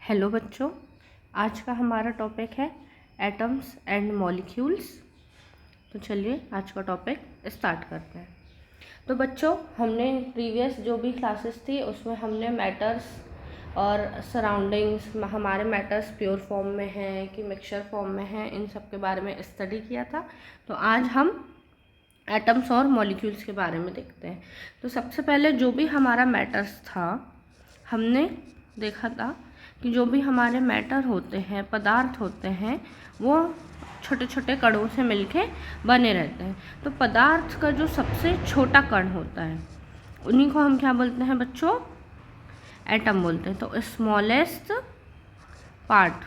Hello बच्चों, आज का हमारा टॉपिक है एटम्स एंड मॉलिक्यूल्स। तो चलिए आज का टॉपिक स्टार्ट करते हैं। तो बच्चों, हमने प्रीवियस जो भी क्लासेस थी उसमें हमने मैटर्स और सराउंडिंग्स, हमारे मैटर्स प्योर फॉर्म में हैं कि मिक्सचर फॉर्म में हैं, इन सब के बारे में स्टडी किया था। तो आज हम एटम्स और मॉलिक्यूल्स के बारे में देखते हैं। तो सबसे पहले जो भी हमारा मैटर्स था, हमने देखा था कि जो भी हमारे मैटर होते हैं, पदार्थ होते हैं, वो छोटे छोटे कणों से मिलके बने रहते हैं। तो पदार्थ का जो सबसे छोटा कण होता है उन्हीं को हम क्या बोलते हैं बच्चों? एटम बोलते हैं। तो स्मॉलेस्ट पार्ट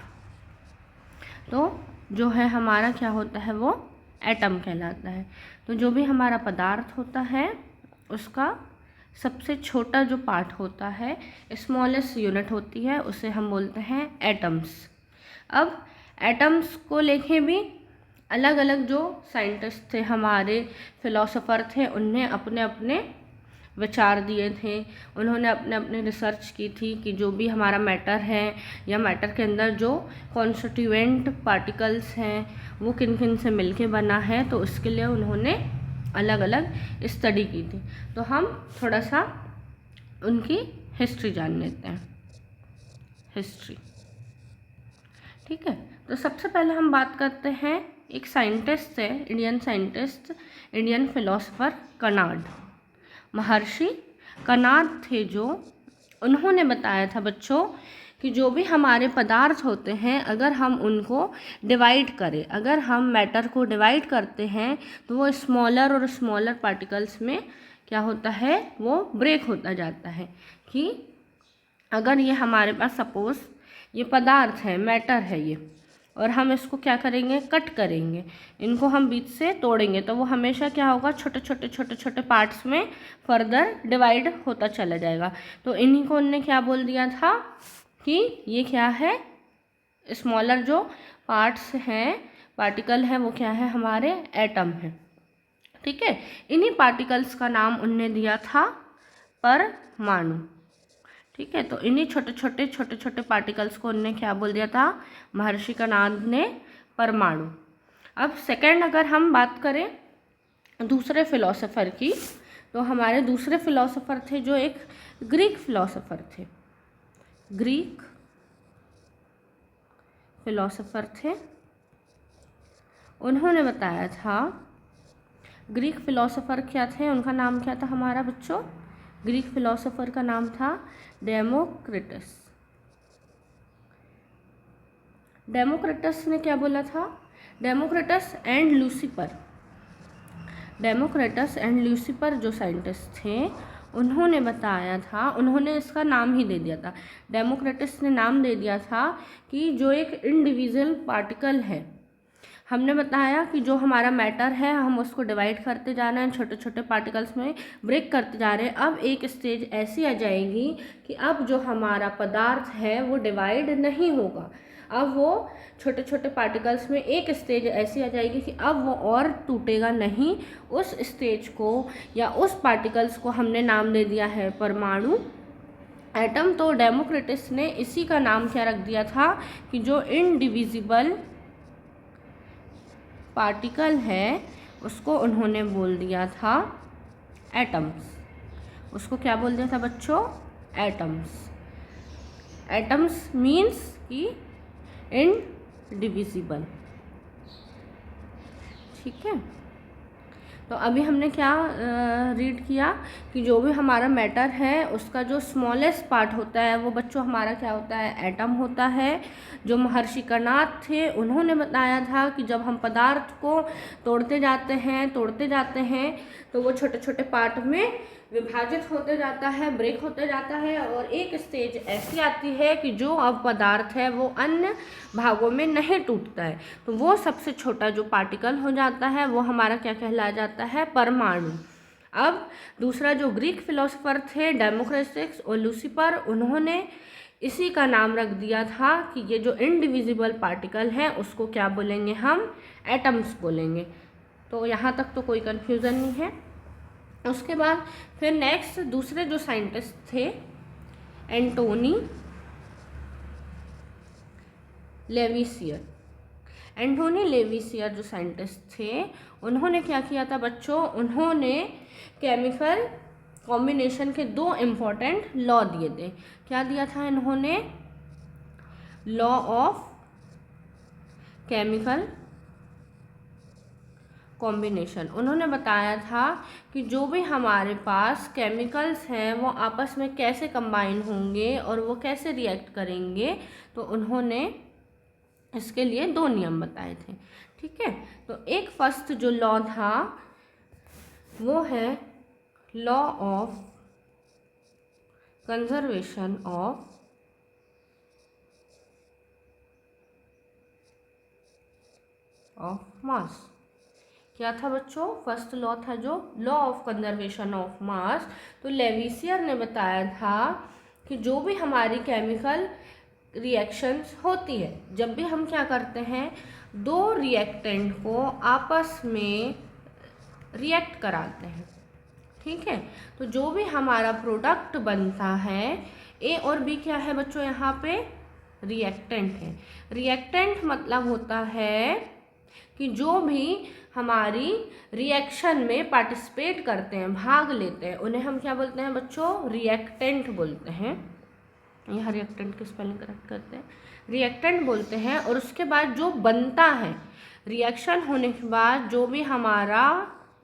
तो जो है हमारा क्या होता है, वो एटम कहलाता है। तो जो भी हमारा पदार्थ होता है उसका सबसे छोटा जो पार्ट होता है, स्मॉलेस्ट यूनिट होती है, उसे हम बोलते हैं एटम्स। अब एटम्स को लेके भी अलग अलग जो साइंटिस्ट थे, हमारे फिलोसोफर थे, उनने अपने अपने विचार दिए थे। उन्होंने अपने अपने रिसर्च की थी कि जो भी हमारा मैटर है या मैटर के अंदर जो कॉन्स्टिट्यूएंट पार्टिकल्स हैं वो किन किन से मिलके बना है, तो उसके लिए उन्होंने अलग अलग स्टडी की थी। तो हम थोड़ा सा उनकी हिस्ट्री जान लेते हैं। हिस्ट्री, ठीक है। तो सबसे पहले हम बात करते हैं, एक साइंटिस्ट थे, Indian scientist, Indian philosopher canard, महर्षि कनाड थे, जो उन्होंने बताया था बच्चों कि जो भी हमारे पदार्थ होते हैं, अगर हम उनको डिवाइड करें, अगर हम मैटर को डिवाइड करते हैं तो वो स्मॉलर और स्मॉलर पार्टिकल्स में क्या होता है, वो ब्रेक होता जाता है। कि अगर ये हमारे पास सपोज ये पदार्थ है, मैटर है ये, और हम इसको क्या करेंगे, कट करेंगे, इनको हम बीच से तोड़ेंगे, तो वो हमेशा क्या होगा, छोटे छोटे छोटे छोटे पार्ट्स में फर्दर डिवाइड होता चला जाएगा। तो इन्हीं को उन्होंने क्या बोल दिया था कि ये क्या है, स्मॉलर जो पार्ट्स हैं, पार्टिकल है, वो क्या है, हमारे एटम है। ठीक है। इन्हीं पार्टिकल्स का नाम उनने दिया था परमाणु। ठीक है। तो इन्हीं छोटे छोटे पार्टिकल्स को उन्होंने क्या बोल दिया था, महर्षि कनाड ने, परमाणु। अब सेकंड अगर हम बात करें दूसरे फिलोसोफर की, तो हमारे दूसरे फिलोसोफर थे जो एक ग्रीक फिलोसोफर थे। ग्रीक फिलोसोफर थे, उन्होंने बताया था, ग्रीक फिलोसोफर क्या थे, उनका नाम क्या था हमारा बच्चों? ग्रीक फिलोसोफर का नाम था डेमोक्रिटस। डेमोक्रिटस ने क्या बोला था? Democritus and Lucifer, Democritus and Lucifer जो साइंटिस्ट थे, उन्होंने बताया था, उन्होंने इसका नाम ही दे दिया था, डेमोक्रिटस ने नाम दे दिया था कि जो एक इंडिविजुअल पार्टिकल है, हमने बताया कि जो हमारा मैटर है हम उसको डिवाइड करते जा रहे हैं, छोटे छोटे पार्टिकल्स में ब्रेक करते जा रहे हैं। अब एक स्टेज ऐसी आ जाएगी कि अब जो हमारा पदार्थ है वो डिवाइड नहीं होगा, अब वो छोटे छोटे पार्टिकल्स में एक स्टेज ऐसी आ जाएगी कि अब वो और टूटेगा नहीं। उस स्टेज को या उस पार्टिकल्स को हमने नाम दे दिया है परमाणु, एटम। तो डेमोक्रिटस ने इसी का नाम क्या रख दिया था कि जो इनडिविजिबल पार्टिकल है उसको उन्होंने बोल दिया था एटम्स। उसको क्या बोल दिया था बच्चों? एटम्स। एटम्स मीन्स कि इनडिविजिबल। ठीक है। तो अभी हमने क्या रीड किया कि जो भी हमारा मैटर है उसका जो स्मॉलेस्ट पार्ट होता है वो बच्चों हमारा क्या होता है, एटम होता है। जो महर्षि कनाड थे उन्होंने बताया था कि जब हम पदार्थ को तोड़ते जाते हैं तो वो छोटे छोटे पार्ट में विभाजित होते जाता है, ब्रेक होते जाता है, और एक स्टेज ऐसी आती है कि जो अब पदार्थ है वो अन्य भागों में नहीं टूटता है, तो वो सबसे छोटा जो पार्टिकल हो जाता है वो हमारा क्या कहलाया जाता है, परमाणु। अब दूसरा जो ग्रीक फिलोसोफर थे डेमोक्रिटस और लूसीफर, उन्होंने इसी का नाम रख दिया था कि ये जो इनडिविजिबल पार्टिकल है उसको क्या बोलेंगे, हम एटम्स बोलेंगे। तो यहाँ तक तो कोई कन्फ्यूज़न नहीं है। उसके बाद फिर नेक्स्ट दूसरे जो साइंटिस्ट थे, एंटोनी लेविसियर। एंटोनी लेविसियर जो साइंटिस्ट थे, उन्होंने क्या किया था बच्चों, उन्होंने केमिकल कॉम्बिनेशन के 2 इम्पॉर्टेंट लॉ दिए थे। क्या दिया था इन्होंने? Law of chemical combination. उन्होंने बताया था कि जो भी हमारे पास केमिकल्स हैं वो आपस में कैसे कंबाइन होंगे और वो कैसे रिएक्ट करेंगे। तो उन्होंने इसके लिए 2 नियम बताए थे। ठीक है, तो एक फर्स्ट जो लॉ था वो है लॉ ऑफ कंजर्वेशन ऑफ मास। क्या था बच्चों? फर्स्ट लॉ था जो law of conservation of mass. तो लेविसियर ने बताया था कि जो भी हमारी केमिकल रिएक्शंस होती है, जब भी हम क्या करते हैं, 2 रिएक्टेंट को आपस में रिएक्ट कराते हैं। ठीक है, तो जो भी हमारा प्रोडक्ट बनता है, ए और बी क्या है बच्चों? यहाँ पे रिएक्टेंट है। रिएक्टेंट मतलब होता है कि जो भी हमारी रिएक्शन में पार्टिसिपेट करते हैं, भाग लेते हैं, उन्हें हम क्या बोलते हैं बच्चों? रिएक्टेंट बोलते हैं। यहाँ रिएक्टेंट की स्पेलिंग करेक्ट करते हैं, रिएक्टेंट बोलते हैं। और उसके बाद जो बनता है, रिएक्शन होने के बाद जो भी हमारा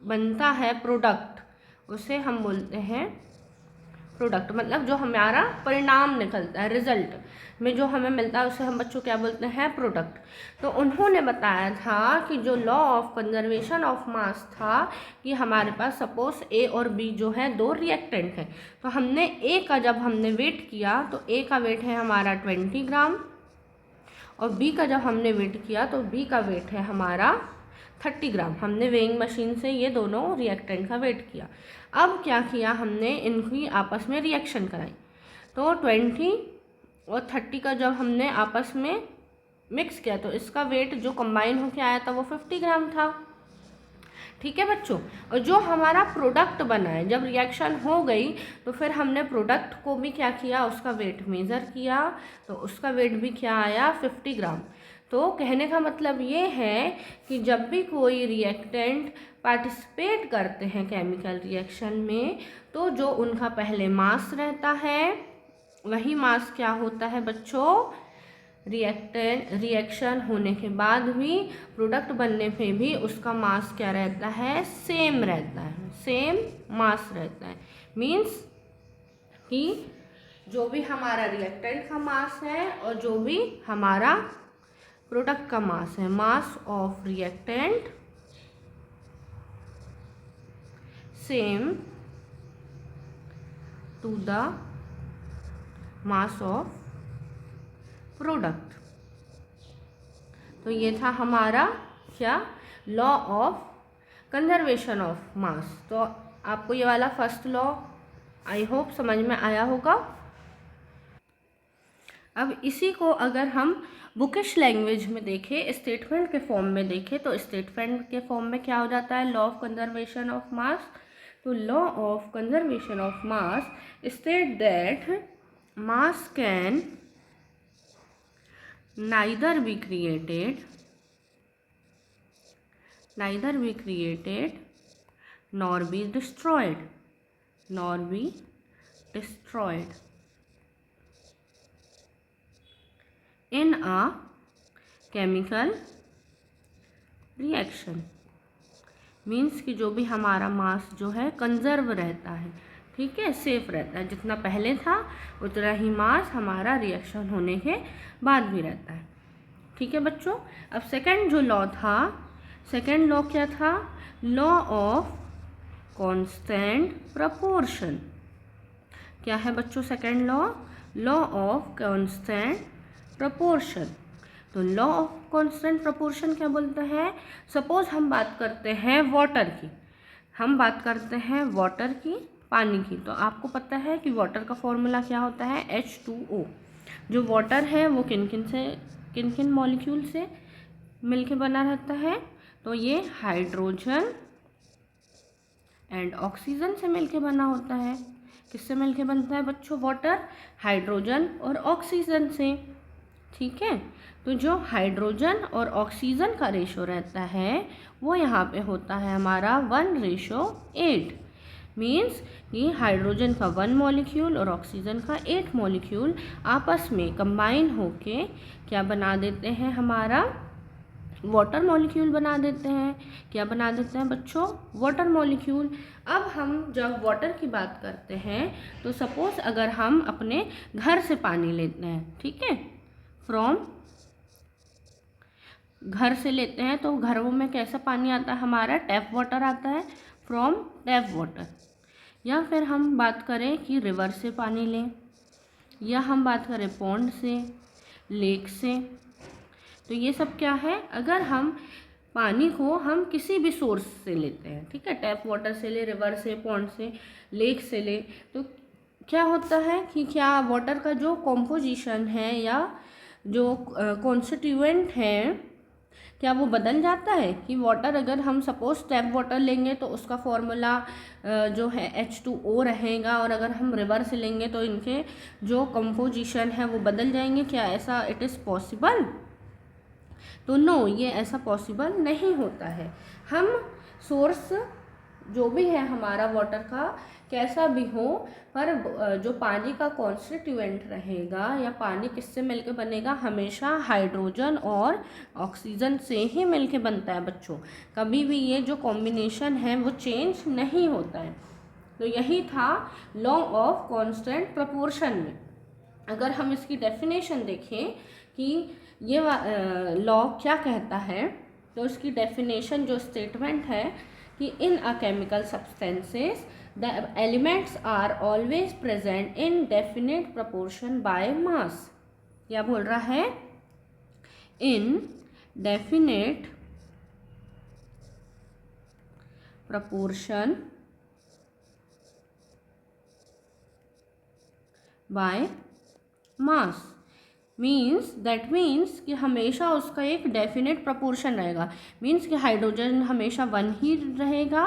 बनता है प्रोडक्ट, उसे हम बोलते हैं प्रोडक्ट। मतलब जो हमारा परिणाम निकलता है, रिजल्ट में जो हमें मिलता है, उसे हम बच्चों क्या बोलते हैं? प्रोडक्ट। तो उन्होंने बताया था कि जो लॉ ऑफ कंजर्वेशन ऑफ मास था कि हमारे पास सपोज ए और बी जो है 2 रिएक्टेंट हैं। तो हमने ए का जब हमने वेट किया तो ए का वेट है हमारा 20 ग्राम, और बी का जब हमने वेट किया तो बी का वेट है हमारा 30 ग्राम। हमने वेइंग मशीन से ये दोनों रिएक्टेंट का वेट किया। अब क्या किया हमने? इनकी आपस में रिएक्शन कराई। तो 20 और 30 का जब हमने आपस में मिक्स किया तो इसका वेट जो कंबाइन होकर आया था वो 50 ग्राम था। ठीक है बच्चों, और जो हमारा प्रोडक्ट बना है, जब रिएक्शन हो गई तो फिर हमने प्रोडक्ट को भी क्या किया? उसका वेट मेज़र किया, तो उसका वेट भी क्या आया? 50 ग्राम। तो कहने का मतलब ये है कि जब भी कोई रिएक्टेंट पार्टिसिपेट करते हैं केमिकल रिएक्शन में, तो जो उनका पहले मास रहता है, वही मास क्या होता है बच्चों? रिएक्शन होने के बाद भी, प्रोडक्ट बनने पे भी उसका मास क्या रहता है? सेम रहता है, सेम मास रहता है। मीन्स कि जो भी हमारा रिएक्टेंट का मास है और जो भी हमारा प्रोडक्ट का मास है, mass of reactant same to the mass of product. तो ये था हमारा क्या? Law of conservation of mass. तो आपको ये वाला फर्स्ट लॉ आई होप समझ में आया होगा। अब इसी को अगर हम बुकिश लैंग्वेज में देखें, स्टेटमेंट के फॉर्म में देखें, तो स्टेटमेंट के फॉर्म में क्या हो जाता है? Law of conservation of mass. तो law of conservation of mass state that mass can neither be created nor be destroyed in a chemical reaction। Means कि जो भी हमारा मास जो है कंजर्व रहता है, ठीक है, सेफ रहता है। जितना पहले था उतना ही मास हमारा रिएक्शन होने के बाद भी रहता है। ठीक है बच्चों। अब सेकंड जो लॉ था, सेकंड लॉ क्या था? Law of constant proportion. क्या है बच्चों second law? Law of constant proportion. तो लॉ ऑफ कांस्टेंट प्रपोर्शन क्या बोलता है? सपोज हम बात करते हैं वाटर की, पानी की। तो आपको पता है कि वाटर का फॉर्मूला क्या होता है? H2O। जो वाटर है वो किन किन मॉलिक्यूल से मिलके बना रहता है? तो ये हाइड्रोजन एंड ऑक्सीजन से मिलके बना होता है। किससे मिलके बनता है बच्चों वाटर? हाइड्रोजन और ऑक्सीजन से। ठीक है। तो जो हाइड्रोजन और ऑक्सीजन का रेशो रहता है वो यहाँ पे होता है हमारा 1:8। मीन्स कि हाइड्रोजन का 1 मॉलिक्यूल और ऑक्सीजन का 8 मॉलिक्यूल आपस में कंबाइन होके क्या बना देते हैं, हमारा वाटर मॉलिक्यूल बना देते हैं। क्या बना देते हैं बच्चों? Water molecule. अब हम जब वाटर की बात करते हैं तो सपोज अगर हम अपने घर से पानी लेते हैं, ठीक है, फ्रॉम घर से लेते हैं तो घरों में कैसा पानी आता है हमारा? टैप वाटर आता है, फ्रॉम टैप वाटर। या फिर हम बात करें कि रिवर से पानी लें, या हम बात करें पॉन्ड से, लेक से। तो ये सब क्या है? अगर हम पानी को हम किसी भी सोर्स से लेते हैं, ठीक है, टैप वाटर से ले, रिवर से, पॉन्ड से, लेक से ले, तो क्या होता है कि क्या वाटर का जो कॉम्पोजिशन है या जो कॉन्स्टिट्यूएंट है क्या वो बदल जाता है? कि वाटर अगर हम सपोज टैप वाटर लेंगे तो उसका फॉर्मूला जो है H2O रहेगा, और अगर हम रिवर से लेंगे तो इनके जो कंपोजिशन है वो बदल जाएंगे। क्या ऐसा इट इज़ पॉसिबल? तो नो, ये ऐसा पॉसिबल नहीं होता है। हम सोर्स जो भी है हमारा वाटर का कैसा भी हो, पर जो पानी का कॉन्स्टिट्यूएंट रहेगा या पानी किससे मिलकर बनेगा? हमेशा हाइड्रोजन और ऑक्सीजन से ही मिलकर बनता है बच्चों। कभी भी ये जो कॉम्बिनेशन है वो चेंज नहीं होता है। तो यही था लॉ ऑफ कांस्टेंट प्रोपोर्शन में। अगर हम इसकी डेफिनेशन देखें कि ये लॉ क्या कहता है, तो इसकी डेफिनेशन जो स्टेटमेंट है कि in a chemical substances the elements are always present in definite proportion by mass. क्या बोल रहा है? In definite proportion by mass. That means कि हमेशा उसका एक डेफिनेट प्रपोर्शन रहेगा। मीन्स कि हाइड्रोजन हमेशा 1 ही रहेगा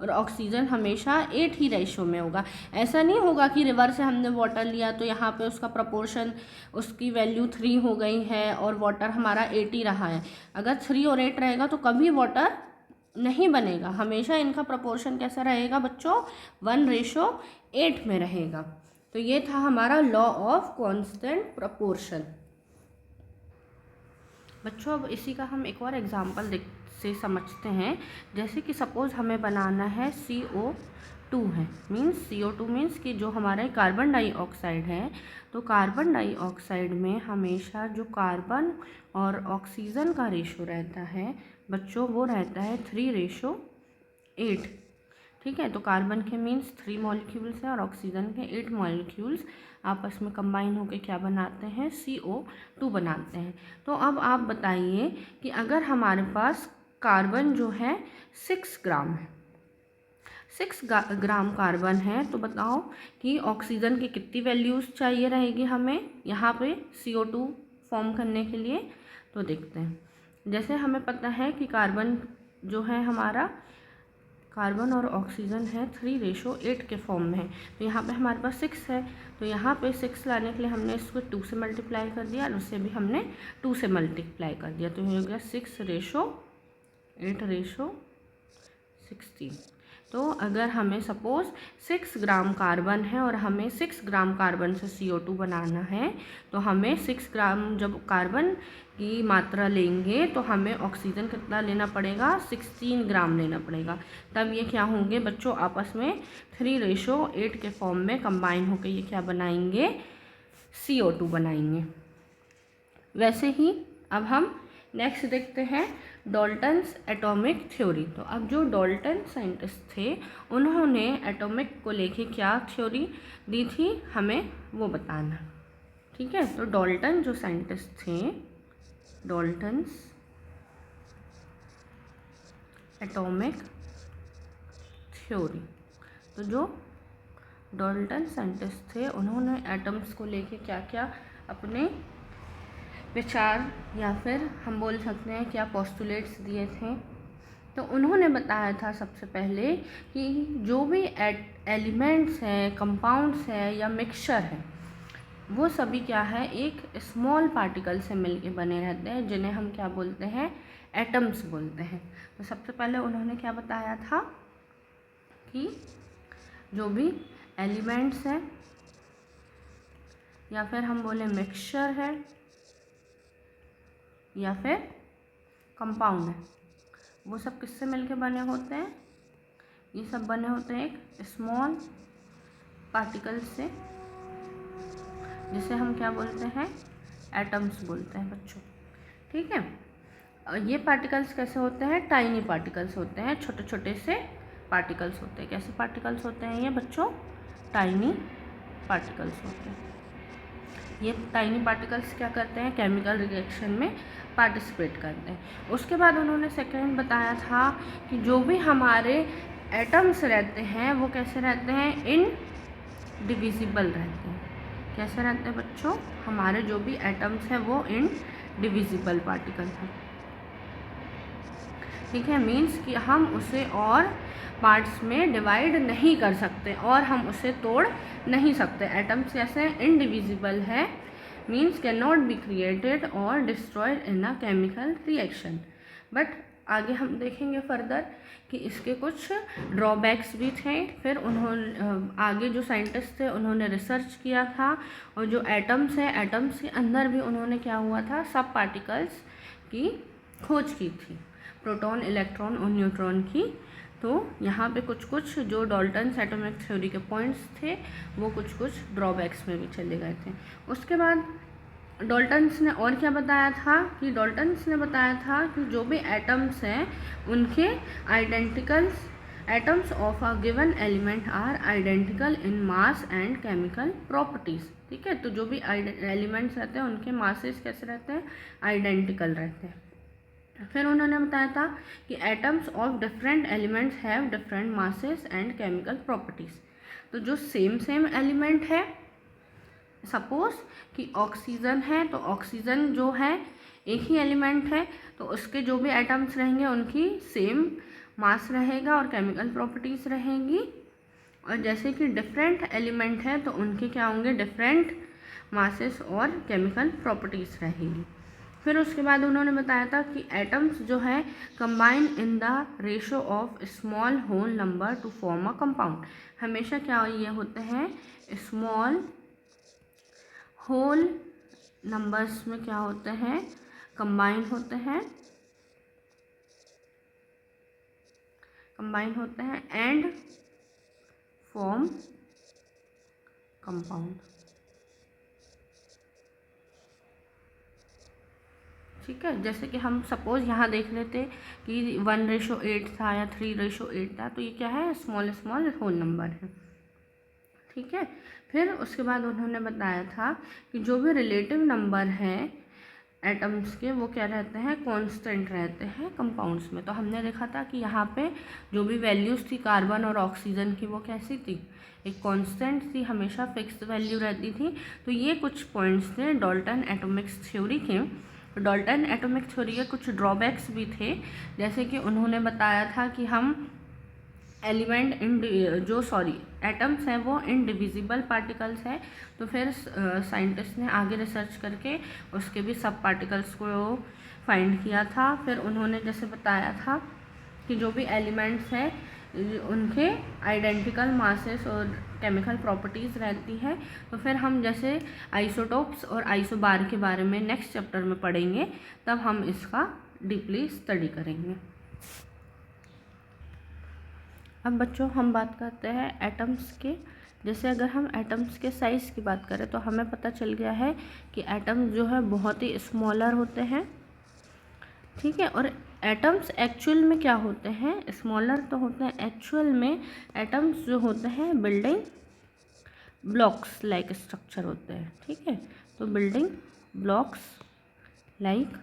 और ऑक्सीजन हमेशा 8 ही रेशो में होगा। ऐसा नहीं होगा कि रिवर से हमने वाटर लिया तो यहाँ पे उसका प्रपोर्शन, उसकी वैल्यू 3 हो गई है और वाटर हमारा 8 ही रहा है। अगर 3 और 8 रहेगा तो कभी वाटर नहीं बनेगा। हमेशा इनका प्रपोर्शन कैसा रहेगा बच्चों? 1:8 में रहेगा। तो ये था हमारा लॉ ऑफ कांस्टेंट प्रपोर्शन। बच्चों अब इसी का हम एक और एग्जांपल से समझते हैं। जैसे कि सपोज हमें बनाना है CO2 है, मीन्स CO2 मीन्स कि जो हमारा कार्बन डाइऑक्साइड है। तो कार्बन डाइऑक्साइड में हमेशा जो कार्बन और ऑक्सीजन का रेशो रहता है बच्चों वो रहता है 3:8। ठीक है। तो कार्बन के मीन्स 3 मॉलिक्यूल्स हैं और ऑक्सीजन के 8 मॉलिक्यूल्स आपस में कंबाइन होकर क्या बनाते हैं? CO2 बनाते हैं। तो अब आप बताइए कि अगर हमारे पास कार्बन जो है 6 ग्राम है, 6 ग्राम कार्बन है, तो बताओ कि ऑक्सीजन की कितनी वैल्यूज़ चाहिए रहेगी हमें यहाँ पे CO2 फॉर्म करने के लिए। तो देखते हैं। जैसे हमें पता है कि कार्बन जो है हमारा, कार्बन और ऑक्सीजन है 3:8 के फॉर्म में है। तो यहाँ पे हमारे पास 6 है, तो यहाँ पे 6 लाने के लिए हमने इसको 2 से मल्टीप्लाई कर दिया और उससे भी हमने 2 से मल्टीप्लाई कर दिया। तो ये हो गया 6:8:16। तो अगर हमें सपोज 6 ग्राम कार्बन है और हमें 6 ग्राम कार्बन से CO2 बनाना है, तो हमें 6 ग्राम जब कार्बन की मात्रा लेंगे तो हमें ऑक्सीजन कितना लेना पड़ेगा? 16 ग्राम लेना पड़ेगा। तब ये क्या होंगे बच्चों? आपस में 3:8 के फॉर्म में कंबाइन होकर ये क्या बनाएंगे? CO2 बनाएंगे। वैसे ही अब हम नेक्स्ट देखते हैं डाल्टन्स एटॉमिक थ्योरी। तो अब जो डाल्टन साइंटिस्ट थे उन्होंने एटॉमिक को लेके क्या थ्योरी दी थी हमें वो बताना। ठीक है। तो डाल्टन जो साइंटिस्ट थे, डाल्टन्स एटॉमिक थ्योरी, तो जो डाल्टन साइंटिस्ट थे उन्होंने एटम्स को लेके क्या क्या अपने विचार या फिर हम बोल सकते हैं क्या पोस्टुलेट्स दिए थे। तो उन्होंने बताया था सबसे पहले कि जो भी एलिमेंट्स हैं, कंपाउंड्स हैं या मिक्सचर है, वो सभी क्या है, एक स्मॉल पार्टिकल से मिलके बने रहते हैं, जिन्हें हम क्या बोलते हैं, एटम्स बोलते हैं। तो सबसे पहले उन्होंने क्या बताया था कि जो भी एलिमेंट्स हैं या फिर हम बोले मिक्सचर है या फिर कंपाउंड है, वो सब किससे मिलके बने होते हैं, ये सब बने होते हैं एक स्मॉल पार्टिकल से, जिसे हम क्या बोलते हैं, एटम्स बोलते हैं बच्चों। ठीक है, ये पार्टिकल्स कैसे होते हैं, टाइनी पार्टिकल्स होते हैं, छोटे छोटे से पार्टिकल्स होते हैं। कैसे पार्टिकल्स होते हैं ये बच्चों, टाइनी पार्टिकल्स होते हैं। ये टाइनी पार्टिकल्स क्या करते हैं, केमिकल रिएक्शन में पार्टिसिपेट करते हैं। उसके बाद उन्होंने सेकेंड बताया था कि जो भी हमारे एटम्स रहते हैं वो कैसे रहते हैं, इनडिविजिबल रहते हैं। कैसे रहते हैं बच्चों, हमारे जो भी एटम्स हैं वो इनडिविजिबल पार्टिकल हैं। ठीक है, मीन्स कि हम उसे और पार्ट्स में डिवाइड नहीं कर सकते और हम उसे तोड़ नहीं सकते। एटम्स कैसे इनडिविजिबल है, means can not be created और destroyed in a chemical reaction. But आगे हम देखेंगे फर्दर कि इसके कुछ ड्रॉबैक्स भी थे। फिर उन्होंने आगे जो साइंटिस्ट थे उन्होंने रिसर्च किया था, और जो एटम्स है, एटम्स के अंदर भी उन्होंने क्या हुआ था, सब पार्टिकल्स की खोज की थी, प्रोटॉन, इलेक्ट्रॉन और न्यूट्रॉन की। तो यहाँ पे कुछ कुछ जो डाल्टन्स एटॉमिक थ्योरी के पॉइंट्स थे वो कुछ कुछ ड्रॉबैक्स में भी चले गए थे। उसके बाद डाल्टन्स ने और क्या बताया था कि डाल्टन्स ने बताया था कि जो भी एटम्स हैं उनके identicals, atoms of a given element are identical in mass and chemical properties. ठीक है, तो जो भी एलिमेंट्स रहते हैं उनके मासेस कैसे रहते हैं, आइडेंटिकल रहते हैं। फिर उन्होंने बताया था कि atoms of different elements have different masses and chemical properties. तो जो सेम एलिमेंट है, सपोज कि ऑक्सीजन है, तो ऑक्सीजन जो है एक ही एलिमेंट है, तो उसके जो भी एटम्स रहेंगे उनकी सेम मास रहेगा और केमिकल प्रॉपर्टीज़ रहेंगी। और जैसे कि डिफरेंट एलिमेंट है तो उनके क्या होंगे, डिफरेंट मासेस और केमिकल प्रॉपर्टीज़ रहेंगी। फिर उसके बाद उन्होंने बताया था कि एटम्स जो है combine in the ratio of small whole number to form a compound. हमेशा क्या ये होते हैं, स्मॉल होल नंबर्स में क्या होते हैं, कंबाइन होते हैं, एंड फॉर्म कंपाउंड। ठीक है, जैसे कि हम सपोज यहाँ देख लेते कि 1:8 था या 3:8 था, तो ये क्या है, स्मॉल होल नंबर है। ठीक है, फिर उसके बाद उन्होंने बताया था कि जो भी रिलेटिव नंबर हैं एटम्स के वो क्या रहते हैं, कांस्टेंट रहते हैं कंपाउंड्स में। तो हमने देखा था कि यहाँ पे जो भी वैल्यूज़ थी कार्बन और ऑक्सीजन की वो कैसी थी, एक कांस्टेंट थी, हमेशा फिक्स्ड वैल्यू रहती थी। तो ये कुछ पॉइंट्स थे डाल्टन एटॉमिक्स थ्योरी के। डाल्टन एटॉमिक थ्योरी के कुछ ड्रॉबैक्स भी थे, जैसे कि उन्होंने बताया था कि हम एटम्स हैं वो इनडिविजिबल पार्टिकल्स हैं। तो फिर साइंटिस्ट ने आगे रिसर्च करके उसके भी सब पार्टिकल्स को फाइंड किया था। फिर उन्होंने जैसे बताया था कि जो भी एलिमेंट्स हैं उनके आइडेंटिकल मासेस और केमिकल प्रॉपर्टीज़ रहती है। तो फिर हम जैसे आइसोटोप्स और आइसोबार के बारे में नेक्स्ट चैप्टर में पढ़ेंगे, तब हम इसका डीपली स्टडी करेंगे। अब बच्चों हम बात करते हैं एटम्स के। जैसे अगर हम एटम्स के साइज़ की बात करें तो हमें पता चल गया है कि एटम्स जो है बहुत ही स्मॉलर होते हैं। ठीक है, और एटम्स एक्चुअल में क्या होते हैं, स्मॉलर तो होते हैं, एक्चुअल में एटम्स जो होते हैं बिल्डिंग ब्लॉक्स लाइक स्ट्रक्चर होते हैं। ठीक है, तो बिल्डिंग ब्लॉक्स लाइक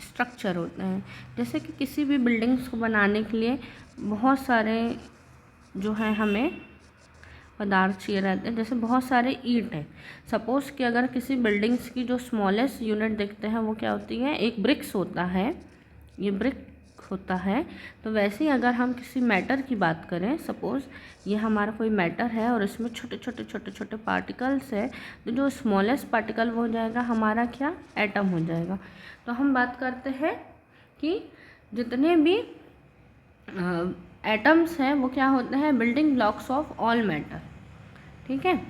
स्ट्रक्चर होते हैं। जैसे कि किसी भी बिल्डिंग्स को बनाने के लिए बहुत सारे जो है हमें पदार्थ चाहिए रहते हैं। जैसे बहुत सारे ईंट हैं, सपोज़ कि अगर किसी बिल्डिंग्स की जो स्मॉलेस्ट यूनिट देखते हैं वो क्या होती है, एक ब्रिक्स होता है। ये ब्रिक होता है, तो वैसे ही अगर हम किसी मैटर की बात करें, सपोज़ ये हमारा कोई मैटर है और इसमें छोटे छोटे छोटे छोटे पार्टिकल्स है, तो जो स्मॉलेस्ट पार्टिकल वो हो जाएगा हमारा क्या, एटम हो जाएगा। तो हम बात करते हैं कि जितने भी एटम्स हैं वो क्या होते हैं, building blocks of all matter. ठीक है।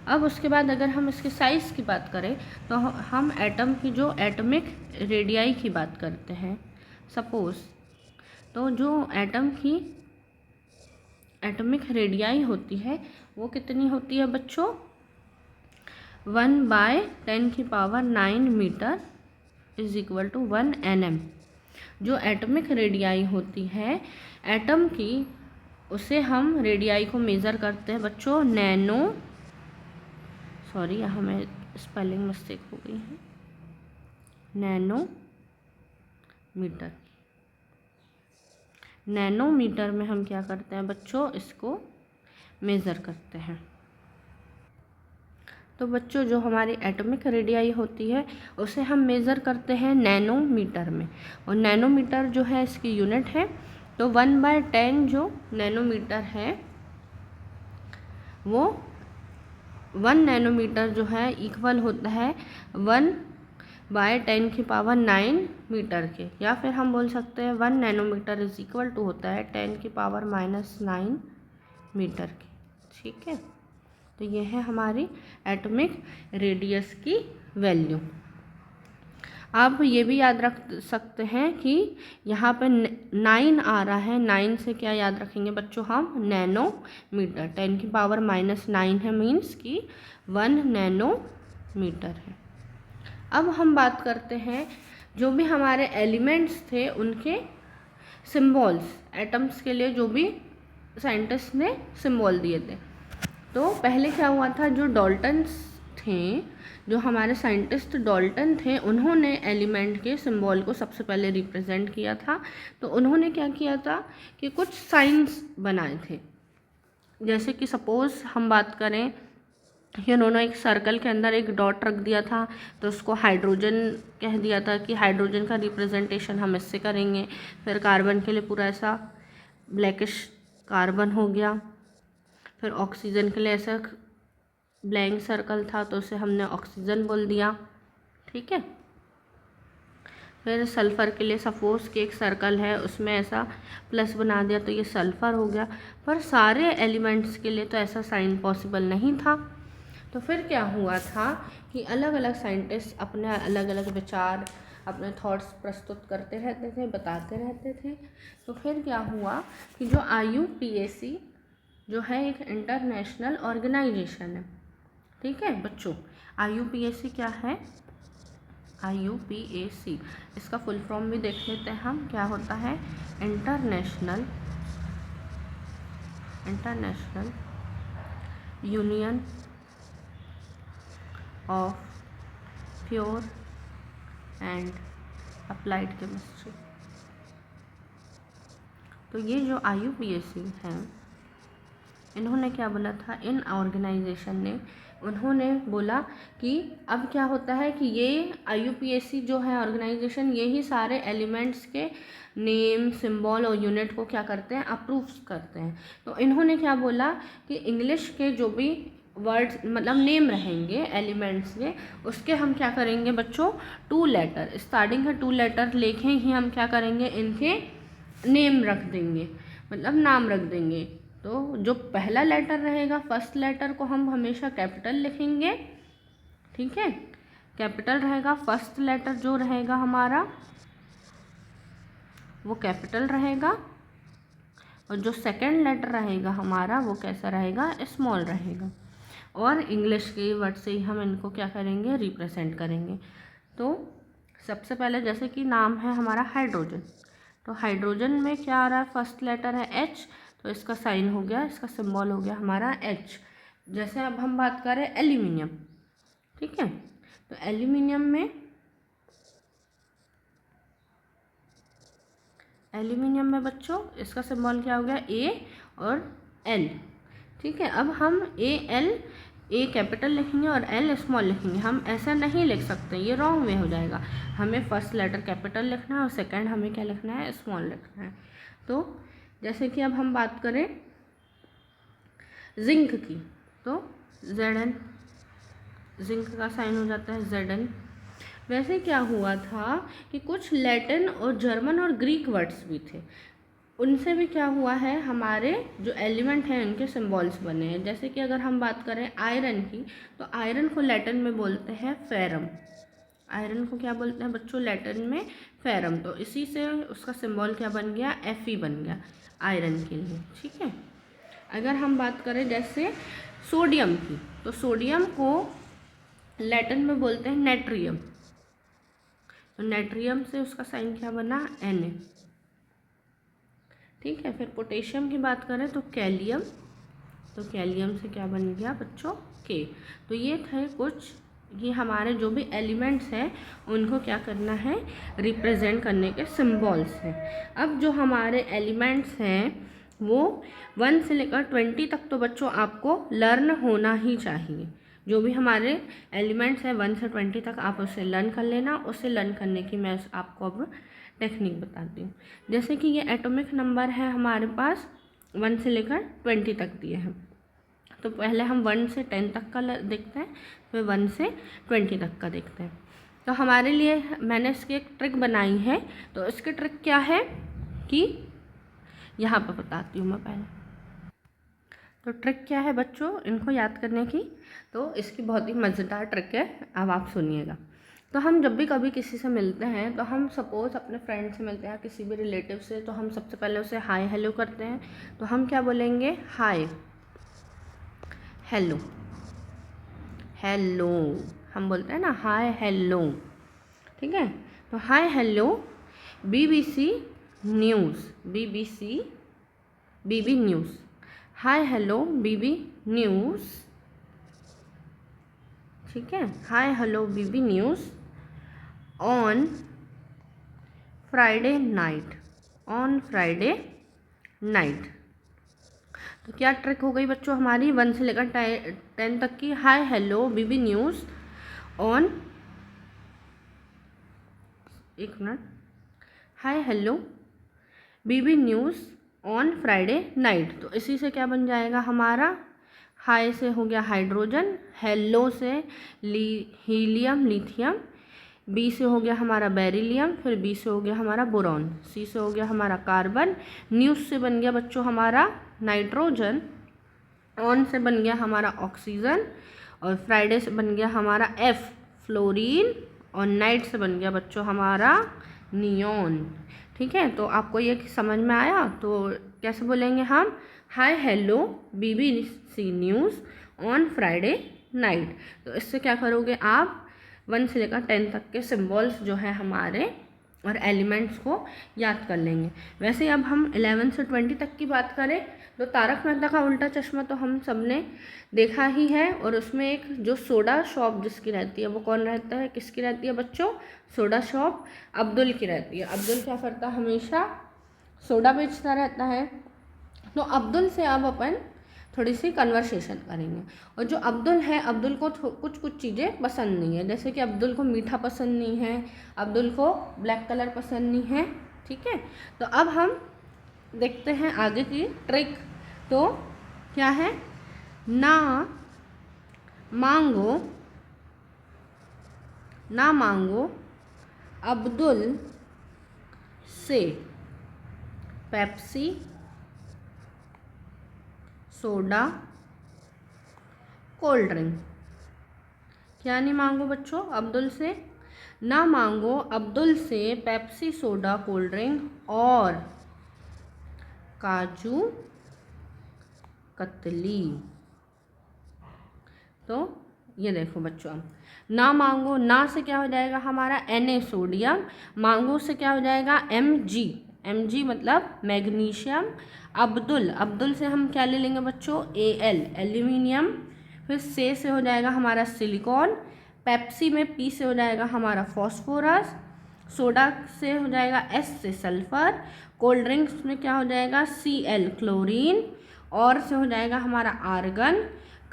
अब उसके बाद अगर हम इसके साइज़ की बात करें तो हम एटम की जो एटॉमिक रेडियाई की बात करते हैं, सपोज़। तो जो एटम की एटॉमिक रेडियाई होती है वो कितनी होती है बच्चों, 1/10⁹ metre is equal to 1 nm। जो एटॉमिक रेडियाई होती है एटम की, उसे हम रेडियाई को मेज़र करते हैं बच्चों नैनो, सॉरी यहाँ में स्पेलिंग मिस्टेक हो गई है, नैनोमीटर। नैनोमीटर में हम क्या करते हैं बच्चों, इसको मेज़र करते हैं। तो बच्चों जो हमारी एटॉमिक रेडियाई होती है उसे हम मेज़र करते हैं नैनोमीटर में, और नैनोमीटर जो है इसकी यूनिट है। तो 1/10 जो नैनोमीटर है वो 1 नैनोमीटर जो है इक्वल होता है 1/10⁹ मीटर के, या फिर हम बोल सकते हैं 1 नैनोमीटर इज इक्वल टू होता है 10⁻⁹ मीटर के। ठीक है। तो ये है हमारी एटॉमिक रेडियस की वैल्यू। आप ये भी याद रख सकते हैं कि यहाँ पे 9 आ रहा है, 9 से क्या याद रखेंगे बच्चों हम, नैनोमीटर। 10⁻⁹ है, मीन्स कि 1 नैनोमीटर है। अब हम बात करते हैं जो भी हमारे एलिमेंट्स थे उनके सिम्बॉल्स, एटम्स के लिए जो भी साइंटिस्ट ने सिम्बॉल दिए थे। तो पहले क्या हुआ था, जो डॉल्टन्स थे, जो हमारे साइंटिस्ट डॉल्टन थे, उन्होंने एलिमेंट के सिंबल को सबसे पहले रिप्रेजेंट किया था। तो उन्होंने क्या किया था कि कुछ साइंस बनाए थे। जैसे कि सपोज़ हम बात करें कि उन्होंने एक सर्कल के अंदर एक डॉट रख दिया था, तो उसको हाइड्रोजन कह दिया था कि हाइड्रोजन का रिप्रेजेंटेशन हम इससे करेंगे। फिर कार्बन के लिए पूरा ऐसा ब्लैकिश कार्बन हो गया। फिर ऑक्सीजन के लिए ऐसा ब्लैंक सर्कल था, तो उसे हमने ऑक्सीजन बोल दिया। ठीक है। फिर सल्फ़र के लिए सपोज कि एक सर्कल है, उसमें ऐसा प्लस बना दिया, तो ये सल्फ़र हो गया। पर सारे एलिमेंट्स के लिए तो ऐसा साइन पॉसिबल नहीं था। तो फिर क्या हुआ था कि अलग अलग साइंटिस्ट अपने अलग अलग विचार, अपने थॉट्स प्रस्तुत करते रहते थे, बताते रहते थे। तो फिर क्या हुआ कि जो IUPAC जो है एक इंटरनेशनल ऑर्गेनाइजेशन है। ठीक है बच्चों, IUPAC क्या है, IUPAC इसका फुल फॉर्म भी देख लेते हैं हम, क्या होता है, international union of pure and applied chemistry. तो ये जो IUPAC है, इन्होंने क्या बोला था, इन ऑर्गेनाइजेशन ने, उन्होंने बोला कि अब क्या होता है कि ये IUPAC जो है ऑर्गेनाइजेशन, यही सारे एलिमेंट्स के नेम, सिंबल और यूनिट को क्या करते हैं, अप्रूव करते हैं। तो इन्होंने क्या बोला कि इंग्लिश के जो भी वर्ड्स मतलब नेम रहेंगे एलिमेंट्स के, उसके हम क्या करेंगे बच्चों, 2 लेटर, स्टार्टिंग का 2 लेटर लेके ही हम क्या करेंगे, इनके नेम रख देंगे, मतलब नाम रख देंगे। तो जो पहला लेटर रहेगा, फर्स्ट लेटर को हम हमेशा कैपिटल लिखेंगे। ठीक है, कैपिटल रहेगा। फर्स्ट लेटर जो रहेगा हमारा वो कैपिटल रहेगा, और जो सेकंड लेटर रहेगा हमारा वो कैसा रहेगा, स्मॉल रहेगा। और इंग्लिश के वर्ड से ही हम इनको क्या करेंगे, रिप्रेजेंट करेंगे। तो सबसे पहले जैसे कि नाम है हमारा हाइड्रोजन, तो हाइड्रोजन में क्या आ रहा है, फर्स्ट लेटर है H, तो इसका साइन हो गया, इसका सिंबल हो गया हमारा H। जैसे अब हम बात करें एल्यूमिनियम। ठीक है, तो एल्यूमिनियम में बच्चों इसका सिंबल क्या हो गया, A और L। ठीक है, अब हम AL ए कैपिटल लिखेंगे और एल स्मॉल लिखेंगे। हम ऐसा नहीं लिख सकते, ये रॉन्ग वे हो जाएगा। हमें फर्स्ट लेटर कैपिटल लिखना है और सेकंड हमें क्या लिखना है, स्मॉल लिखना है। तो जैसे कि अब हम बात करें जिंक की, तो ZN, जिंक का साइन हो जाता है ZN। वैसे क्या हुआ था कि कुछ लैटिन और जर्मन और ग्रीक वर्ड्स भी थे, उनसे भी क्या हुआ है, हमारे जो एलिमेंट हैं उनके सिंबल्स बने हैं। जैसे कि अगर हम बात करें आयरन की, तो आयरन को लैटिन में बोलते हैं फेरम। आयरन को क्या बोलते हैं बच्चों, लैटिन में फेरम। तो इसी से उसका सिंबल क्या बन गया, Fe बन गया आयरन के लिए, ठीक है। अगर हम बात करें जैसे सोडियम की, तो सोडियम को लैटिन में बोलते हैं नेट्रियम। तो नेट्रियम से उसका साइन क्या बना, Na, ठीक है। फिर पोटेशियम की बात करें तो कैलियम, तो कैलियम से क्या बन गया बच्चों, K। तो ये थे कुछ, ये हमारे जो भी एलिमेंट्स हैं उनको क्या करना है, रिप्रेजेंट करने के सिंबल्स हैं। अब जो हमारे एलिमेंट्स हैं वो 1 से लेकर 20 तक तो बच्चों आपको लर्न होना ही चाहिए। जो भी हमारे एलिमेंट्स हैं 1 से 20 तक आप उसे लर्न कर लेना। उसे लर्न करने की मैं आपको अब टेक्निक बताती हूँ। जैसे कि ये एटॉमिक नंबर है हमारे पास 1 से लेकर 20 तक दिए हैं, तो पहले हम 1 से 10 तक का देखते हैं, फिर 1 से 20 तक का देखते हैं। तो हमारे लिए मैंने इसकी एक ट्रिक बनाई है। तो इसकी ट्रिक क्या है कि यहाँ पर बताती हूँ मैं पहले। तो ट्रिक क्या है बच्चों इनको याद करने की, तो इसकी बहुत ही मज़ेदार ट्रिक है, अब आप सुनिएगा। तो हम जब भी कभी किसी से मिलते हैं, तो हम सपोज़ अपने फ्रेंड से मिलते हैं, किसी भी रिलेटिव से, तो हम सबसे पहले उसे हाय हेलो करते हैं। तो हम क्या बोलेंगे, हाय हेलो, हेलो हम बोलते हैं ना, हाय हेलो, ठीक है। तो hi hello BBC news, BB news, hi hello BB news, ठीक है। Hi hello BB news on Friday night, on Friday night. तो क्या ट्रिक हो गई बच्चों हमारी 1 से लेकर 10 तक की, hi hello BB news on, एक minute, hi hello BB news on Friday night. तो इसी से क्या बन जाएगा हमारा, हाय से हो गया हाइड्रोजन, हेलो से हीलियम लिथियम, बी से हो गया हमारा बेरिलियम, फिर बी से हो गया हमारा बोरॉन, सी से हो गया हमारा कार्बन, न्यूज़ से बन गया बच्चों हमारा नाइट्रोजन, ऑन से बन गया हमारा ऑक्सीजन, और फ्राइडे से बन गया हमारा F फ्लोरीन, और नाइट से बन गया बच्चों हमारा नियॉन, ठीक है। तो आपको ये समझ में आया। तो कैसे बोलेंगे हम, हाय hello BBC news on Friday night. तो इससे क्या करोगे आप, 1 से लेकर 10 तक के सिंबल्स जो है हमारे और एलिमेंट्स को याद कर लेंगे। वैसे अब हम 11 से 20 तक की बात करें, तो तारक मेहता का उल्टा चश्मा तो हम सब ने देखा ही है, और उसमें एक जो सोडा शॉप जिसकी रहती है वो कौन रहता है, किसकी रहती है बच्चों, सोडा शॉप अब्दुल की रहती है। अब्दुल क्या करता है, हमेशा सोडा बेचता रहता है। तो अब्दुल से अब अपन थोड़ी सी कन्वर्सेशन करेंगे। और जो अब्दुल है, अब्दुल को कुछ चीज़ें पसंद नहीं है, जैसे कि अब्दुल को मीठा पसंद नहीं है, अब्दुल को ब्लैक कलर पसंद नहीं है, ठीक है। तो अब हम देखते हैं आगे की ट्रिक। तो क्या है, ना मांगो अब्दुल से पेप्सी सोडा कोल्ड ड्रिंक। क्या नहीं मांगो बच्चों अब्दुल से, ना मांगो अब्दुल से पेप्सी सोडा कोल्ड ड्रिंक और काजू कतली। तो ये देखो बच्चों, ना मांगो, ना से क्या हो जाएगा हमारा Na सोडियम, मांगो से क्या हो जाएगा Mg मतलब मैग्नीशियम, अब्दुल से हम क्या ले लेंगे बच्चों Al एल्यूमिनियम, फिर से हो जाएगा हमारा सिलिकॉन, पेप्सी में P से हो जाएगा हमारा फॉस्फोरस, सोडा से हो जाएगा S से सल्फर, कोल्ड ड्रिंक्स में क्या हो जाएगा Cl क्लोरीन, और से हो जाएगा हमारा आर्गन,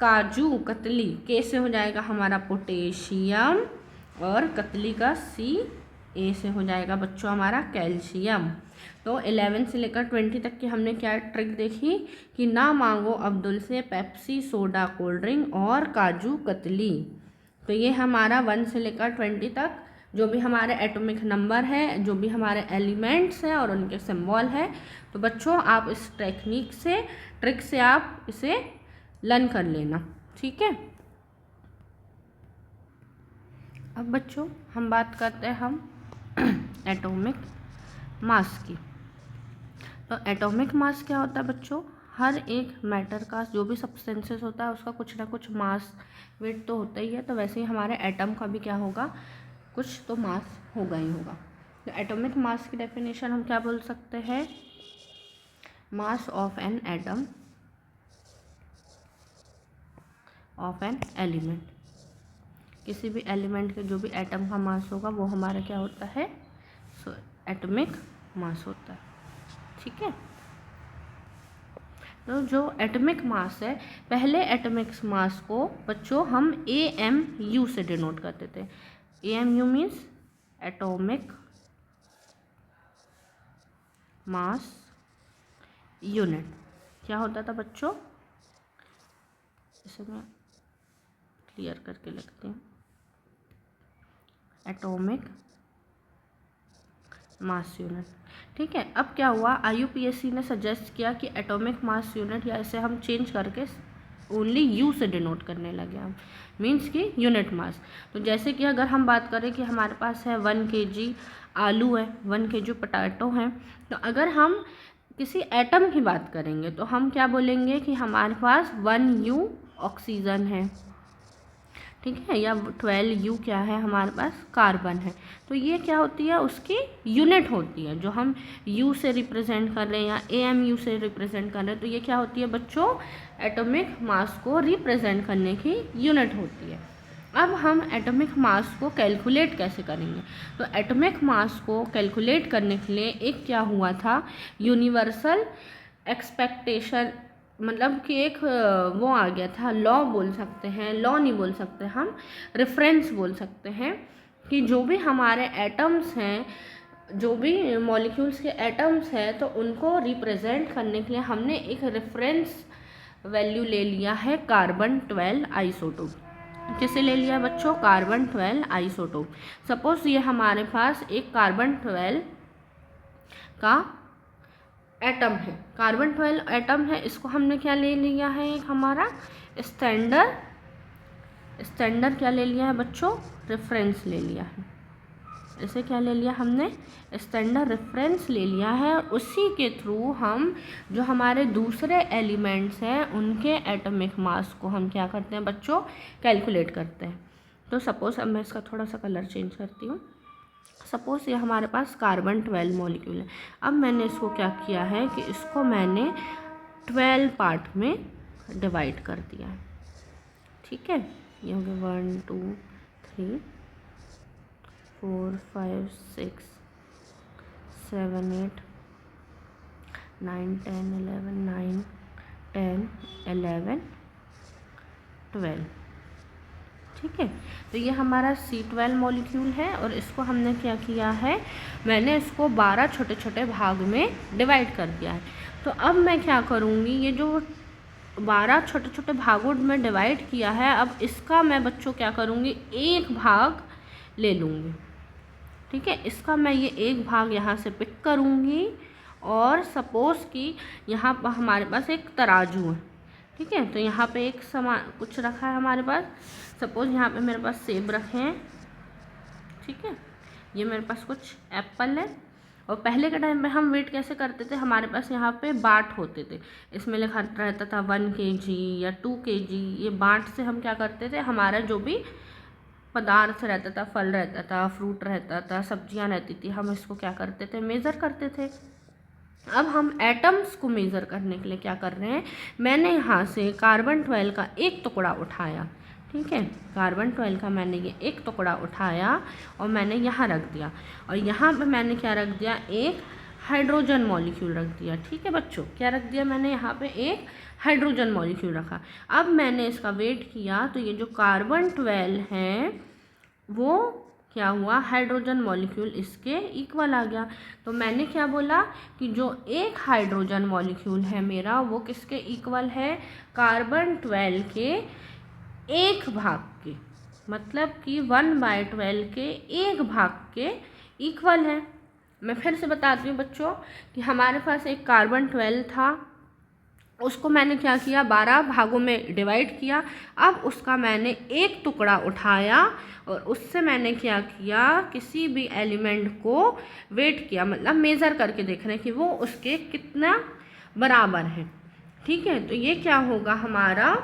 काजू कतली, के से हो जाएगा हमारा पोटेशियम और कतली का सी, ए से हो जाएगा बच्चों हमारा कैल्शियम। तो 11 से लेकर 20 तक की हमने क्या ट्रिक देखी कि ना मांगो अब्दुल से पेप्सी, सोडा, कोल्ड ड्रिंक और काजू कतली। तो ये हमारा 1 से लेकर 20 तक जो भी हमारे एटॉमिक नंबर है, जो भी हमारे एलिमेंट्स हैं और उनके सिंबल है। तो बच्चों आप इस टेक्निक से, ट्रिक से आप इसे लर्न कर लेना, ठीक है। अब बच्चों हम बात करते हैं एटॉमिक मास की। तो एटॉमिक मास क्या होता है बच्चों? हर एक मैटर का, जो भी सब्सटेंसेस होता है उसका कुछ ना कुछ मास वेट तो होता ही है। तो वैसे ही हमारे एटम का भी क्या होगा, कुछ तो मास होगा ही होगा। तो एटॉमिक मास की डेफिनेशन हम क्या बोल सकते हैं? Mass of an atom of an element. किसी भी एलिमेंट के जो भी एटम का मास होगा वो हमारा क्या होता है? एटॉमिक मास होता है, ठीक है। तो जो एटॉमिक मास है, पहले एटॉमिक मास को बच्चों हम AMU से डिनोट करते थे। AMU means atomic mass unit. क्या होता था बच्चों? इसे मैं क्लियर करके लिखती हूँ, एटॉमिक मास यूनिट, ठीक है। अब क्या हुआ, IUPAC ने सजेस्ट किया कि एटॉमिक मास यूनिट, या इसे हम चेंज करके ओनली यू से डिनोट करने लगे हम, मीन्स कि यूनिट मास। तो जैसे कि अगर हम बात करें कि हमारे पास है 1 kg आलू है, 1 kg पोटैटो है, तो अगर हम किसी एटम की बात करेंगे तो हम क्या बोलेंगे कि हमारे पास 1U ऑक्सीजन है, ठीक है, या 12U क्या है, हमारे पास कार्बन है। तो ये क्या होती है, उसकी यूनिट होती है। जो हम U से रिप्रेजेंट कर रहे हैं या AMU से रिप्रेजेंट कर रहे हैं, तो ये क्या होती है बच्चों? एटॉमिक मास को रिप्रेजेंट करने की यूनिट होती है। अब हम एटॉमिक मास को कैलकुलेट कैसे करेंगे? तो एटॉमिक मास को कैलकुलेट करने के लिए एक क्या हुआ था, यूनिवर्सल एक्सपेक्टेशन, मतलब कि एक वो आ गया था, लॉ बोल सकते हैं, लॉ नहीं बोल सकते हम, रेफरेंस बोल सकते हैं, कि जो भी हमारे एटम्स हैं, जो भी मॉलिक्यूल्स के एटम्स हैं, तो उनको रिप्रेजेंट करने के लिए हमने एक रेफरेंस वैल्यू ले लिया है, कार्बन 12 आइसोटोप। किसे ले लिया बच्चों? Carbon 12 isotope. सपोज ये हमारे पास एक कार्बन 12 का एटम है, कार्बन 12 एटम है, इसको हमने क्या ले लिया है, एक हमारा स्टैंडर्ड क्या ले लिया है बच्चों? रेफरेंस ले लिया है। इसे क्या ले लिया हमने? स्टैंडर्ड रेफरेंस ले लिया है। उसी के थ्रू हम जो हमारे दूसरे एलिमेंट्स हैं उनके एटॉमिक मास को हम क्या करते हैं बच्चों? कैलकुलेट करते हैं। तो सपोज अब मैं इसका थोड़ा सा कलर चेंज करती हूँ। सपोज ये हमारे पास कार्बन 12 मॉलिक्यूल है। अब मैंने इसको क्या किया है कि इसको मैंने 12 पार्ट में डिवाइड कर दिया है, ठीक है। ये हो गया 1 2 3 4 5 6 7 8 9 10 11 9 10 11 12, ठीक है। तो ये हमारा C12 मॉलिक्यूल है और इसको हमने क्या किया है, मैंने इसको 12 छोटे छोटे भाग में डिवाइड कर दिया है। तो अब मैं क्या करूँगी, ये जो 12 छोटे छोटे भागों में डिवाइड किया है, अब इसका मैं बच्चों क्या करूँगी, एक भाग ले लूँगी, ठीक है। इसका मैं ये एक भाग यहाँ से पिक करूँगी और सपोज़ कि यहाँ पर हमारे पास एक तराजू है, ठीक है। तो यहाँ पे एक सामान कुछ रखा है हमारे पास, सपोज़ यहाँ पे मेरे पास सेब रखे हैं, ठीक है। ये मेरे पास कुछ एप्पल है। और पहले के टाइम पे हम वेट कैसे करते थे, हमारे पास यहाँ पे बाट होते थे, इसमें लिखा रहता था 1 kg या 2 kg। ये बाट से हम क्या करते थे, हमारा जो भी पदार्थ रहता था, फल रहता था, फ्रूट रहता था, सब्जियाँ रहती थी, हम इसको क्या करते थे, मेज़र करते थे। अब हम एटम्स को मेज़र करने के लिए क्या कर रहे हैं, मैंने यहाँ से कार्बन 12 का एक टुकड़ा उठाया, ठीक है। कार्बन 12 का मैंने ये एक टुकड़ा उठाया और मैंने यहाँ रख दिया, और यहाँ पे मैंने क्या रख दिया, एक हाइड्रोजन मॉलिक्यूल रख दिया। ठीक है बच्चों, क्या रख दिया मैंने यहाँ पे, एक हाइड्रोजन मॉलिक्यूल रखा। अब मैंने इसका वेट किया तो ये जो कार्बन 12 है वो क्या हुआ, हाइड्रोजन मॉलिक्यूल इसके इक्वल आ गया। तो मैंने क्या बोला कि जो एक हाइड्रोजन मॉलिक्यूल है मेरा वो किसके इक्वल है, कार्बन 12 के एक भाग के, मतलब कि 1/12 के एक भाग के इक्वल है। मैं फिर से बताती हूँ बच्चों कि हमारे पास एक कार्बन 12 था, उसको मैंने क्या किया, 12 भागों में डिवाइड किया। अब उसका मैंने एक टुकड़ा उठाया और उससे मैंने क्या किया, किसी भी एलिमेंट को वेट किया, मतलब मेज़र करके देख रहे हैं कि वो उसके कितना बराबर है। ठीक है, तो ये क्या होगा, हमारा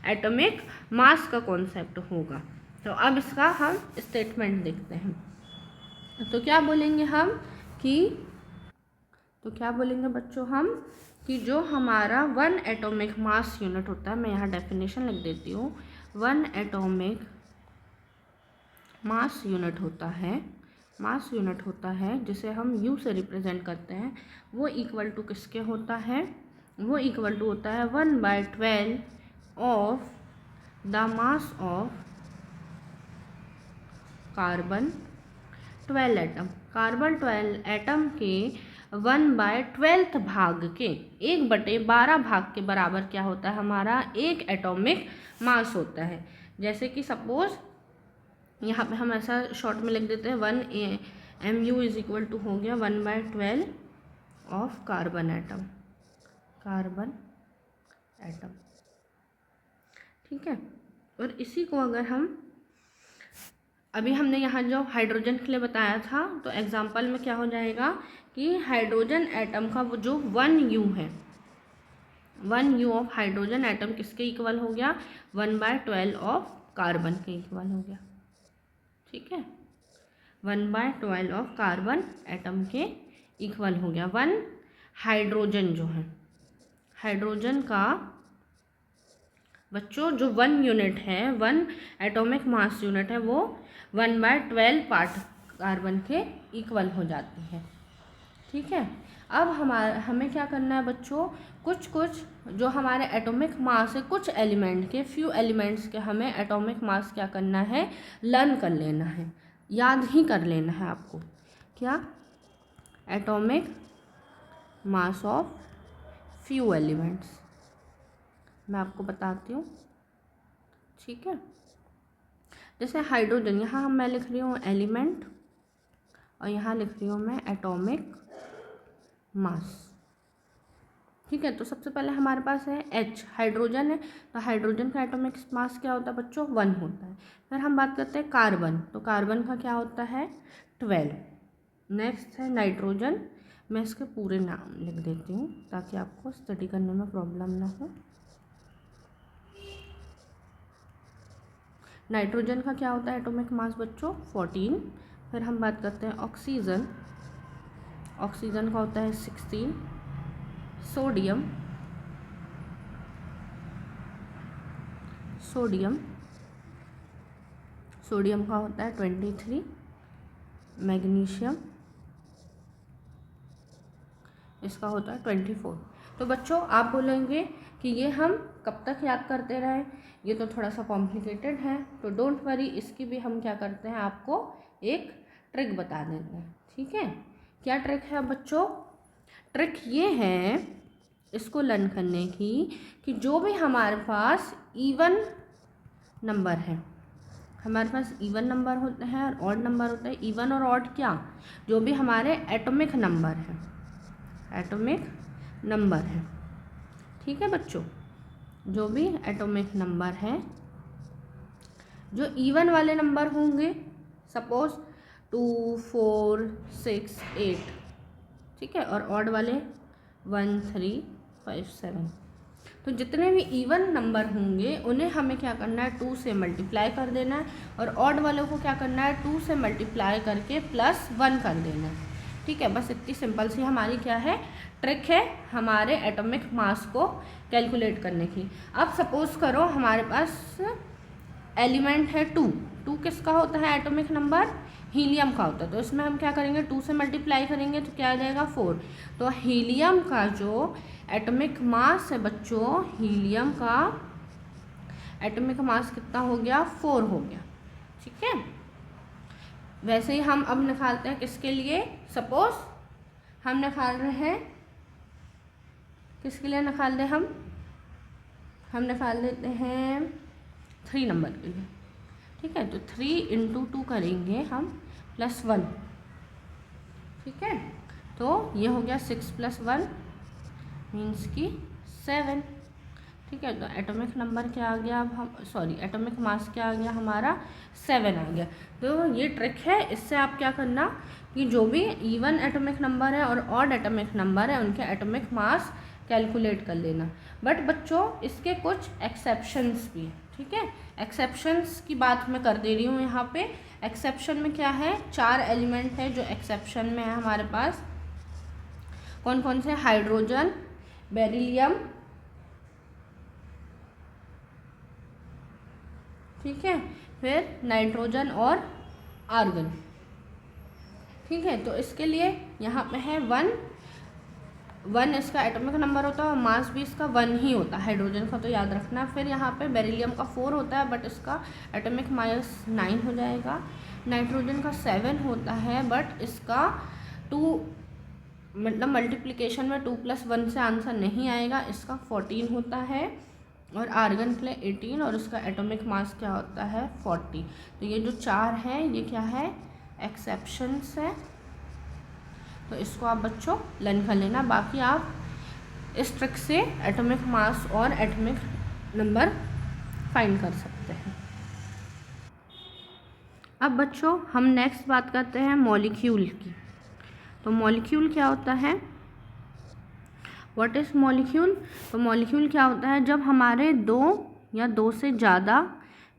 एटॉमिक मास का कॉन्सेप्ट होगा। तो अब इसका हम स्टेटमेंट देखते हैं। तो क्या बोलेंगे हम कि, तो क्या बोलेंगे बच्चों हम कि जो हमारा 1 एटॉमिक मास यूनिट होता है, मैं यहाँ डेफिनेशन लिख देती हूँ, 1 एटॉमिक मास यूनिट होता है, मास यूनिट होता है जिसे हम U से रिप्रेजेंट करते हैं, वो इक्वल टू किसके होता है, वो इक्वल टू होता है 1/12 of the mass of carbon 12 atom. Carbon 12 atom के 1/12 भाग के 1/12 भाग के बराबर क्या होता है, हमारा एक एटॉमिक मास होता है। जैसे कि सपोज यहाँ पे हम ऐसा शॉर्ट में लिख देते हैं 1 MU इज इक्वल टू हो गया 1/12 of carbon atom, carbon atom. ठीक है, और इसी को अगर हम अभी हमने यहाँ जो हाइड्रोजन के लिए बताया था, तो एग्जाम्पल में क्या हो जाएगा कि हाइड्रोजन एटम का वो जो 1U है, 1U ऑफ हाइड्रोजन एटम किसके इक्वल हो गया, 1/12 ऑफ कार्बन के इक्वल हो गया। ठीक है, 1/12 ऑफ कार्बन एटम के इक्वल हो गया। 1 हाइड्रोजन जो है, हाइड्रोजन का बच्चों जो 1 यूनिट है, 1 एटॉमिक मास यूनिट है, वो 1/12 पार्ट कार्बन के इक्वल हो जाती है। ठीक है, अब हमें क्या करना है बच्चों, कुछ जो हमारे एटॉमिक मास है, कुछ एलिमेंट के, फ्यू एलिमेंट्स के हमें एटॉमिक मास क्या करना है, लर्न कर लेना है, याद ही कर लेना है आपको। क्या, atomic mass of few elements, मैं आपको बताती हूँ। ठीक है, जैसे हाइड्रोजन, यहाँ मैं लिख रही हूँ एलिमेंट और यहाँ लिख रही हूँ मैं एटॉमिक मास। ठीक है, तो सबसे पहले हमारे पास है H, हाइड्रोजन है, तो हाइड्रोजन का एटॉमिक मास क्या होता है बच्चों, 1 होता है। फिर हम बात करते हैं कार्बन, तो कार्बन का क्या होता है, 12। नेक्स्ट है नाइट्रोजन, मैं इसके पूरे नाम लिख देती हूँ ताकि आपको स्टडी करने में प्रॉब्लम ना हो। नाइट्रोजन का क्या होता है एटॉमिक मास बच्चों, 14। फिर हम बात करते हैं ऑक्सीजन, ऑक्सीजन का होता है 16। सोडियम, सोडियम का होता है 23। मैग्नीशियम, इसका होता है 24। तो बच्चों आप बोलेंगे कि ये हम कब तक याद करते रहे, ये तो थोड़ा सा कॉम्प्लिकेटेड है, तो डोंट वरी, इसकी भी हम क्या करते हैं, आपको एक ट्रिक बता देते हैं। ठीक है, क्या ट्रिक है बच्चों, ट्रिक ये है इसको लर्न करने की कि जो भी हमारे पास इवन नंबर है, हमारे पास इवन नंबर होते हैं और ऑड नंबर होते हैं। इवन और ऑड क्या, जो भी हमारे एटॉमिक नंबर है, एटॉमिक नंबर है। ठीक है बच्चों, जो भी एटॉमिक नंबर है, जो इवन वाले नंबर होंगे, सपोज 2, 4, 6, 8, ठीक है, और ऑड वाले 1, 3, 5, 7, तो जितने भी इवन नंबर होंगे उन्हें हमें क्या करना है, 2 से मल्टीप्लाई कर देना है, और ऑड वालों को क्या करना है, 2 से मल्टीप्लाई करके +1 कर देना है। ठीक है, बस इतनी सिंपल सी हमारी क्या है, ट्रिक है हमारे एटॉमिक मास को कैलकुलेट करने की। अब सपोज करो हमारे पास एलिमेंट है 2, 2 किसका होता है एटॉमिक नंबर? हीलियम का होता है। तो इसमें हम क्या करेंगे, 2 से मल्टीप्लाई करेंगे तो क्या आ जाएगा 4। तो हीलियम का जो एटॉमिक मास है बच्चों, हीलियम का एटॉमिक मास कितना हो गया? 4 हो गया। ठीक है, वैसे ही हम अब निकालते हैं किसके लिए? सपोज हम निकाल रहे हैं, किसके लिए निकाल दें हम निकाल देते हैं 3 नंबर के लिए। ठीक है, तो 3 × 2 करेंगे हम +1। ठीक है, तो ये हो गया 6 + 1 मीन्स की 7। ठीक है, तो एटॉमिक नंबर क्या आ गया? अब हम एटॉमिक मास क्या आ गया हमारा? 7 आ गया। तो ये ट्रिक है, इससे आप क्या करना कि जो भी इवन एटॉमिक नंबर है और ऑड एटॉमिक नंबर है उनके एटॉमिक मास कैलकुलेट कर लेना। बट बच्चों इसके कुछ एक्सेप्शंस भी हैं। ठीक है, एक्सेप्शंस की बात मैं कर दे रही हूँ यहाँ पे। एक्सेप्शन में क्या है? 4 एलिमेंट है जो एक्सेप्शन में है हमारे पास। कौन कौन से? हाइड्रोजन, बेरिलियम, ठीक है, फिर नाइट्रोजन और आर्गन। ठीक है, तो इसके लिए यहाँ पे है 1 इसका एटॉमिक नंबर होता है और मास भी इसका 1 ही होता है, हाइड्रोजन का तो याद रखना। फिर यहाँ पे बेरिलियम का 4 होता है बट इसका एटॉमिक मास 9 हो जाएगा। नाइट्रोजन का 7 होता है बट इसका 2 मतलब मल्टीप्लिकेशन में 2 + 1 से आंसर नहीं आएगा, इसका 14 होता है। और आर्गन के लिए 18 और उसका एटॉमिक मास क्या होता है? 40। तो ये जो 4 है ये क्या है? एक्सेप्शंस है। तो इसको आप बच्चों लर्न कर लेना। बाकी आप इस ट्रिक से एटॉमिक मास और एटॉमिक नंबर फाइंड कर सकते हैं। अब बच्चों हम नेक्स्ट बात करते हैं मॉलिक्यूल की। तो मॉलिक्यूल क्या होता है? What is molecule? तो मॉलिक्यूल क्या होता है? जब हमारे 2 या 2 से ज़्यादा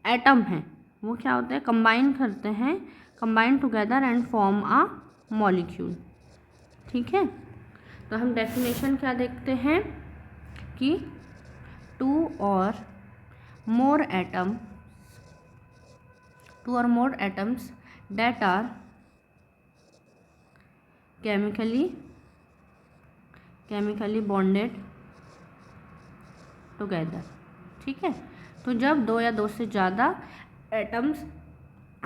एटम हैं वो क्या होते हैं? कंबाइन करते हैं, combine together and form a molecule. ठीक है, तो हम डेफिनेशन क्या देखते हैं कि 2 or more atoms that are chemically bonded together। ठीक है, तो जब 2 या 2 से ज़्यादा एटम्स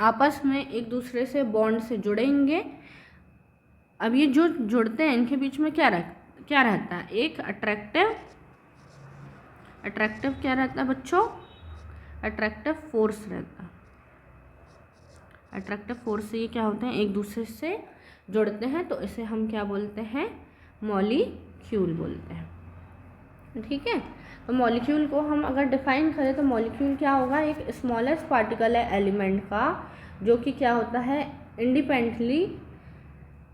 आपस में एक दूसरे से बॉन्ड से जुड़ेंगे। अब ये जो जुड़ते हैं इनके बीच में क्या रहता है? एक अट्रैक्टिव क्या रहता है बच्चों? अट्रैक्टिव फोर्स रहता है। अट्रैक्टिव फोर्स से ये क्या होते हैं? एक दूसरे से जुड़ते हैं, तो इसे हम क्या बोलते हैं? मॉलिक्यूल बोलते हैं। ठीक है, तो मॉलिक्यूल को हम अगर डिफाइन करें तो मॉलिक्यूल क्या होगा? एक स्मॉलेस्ट पार्टिकल है एलिमेंट का जो कि क्या होता है? इंडिपेंडेंटली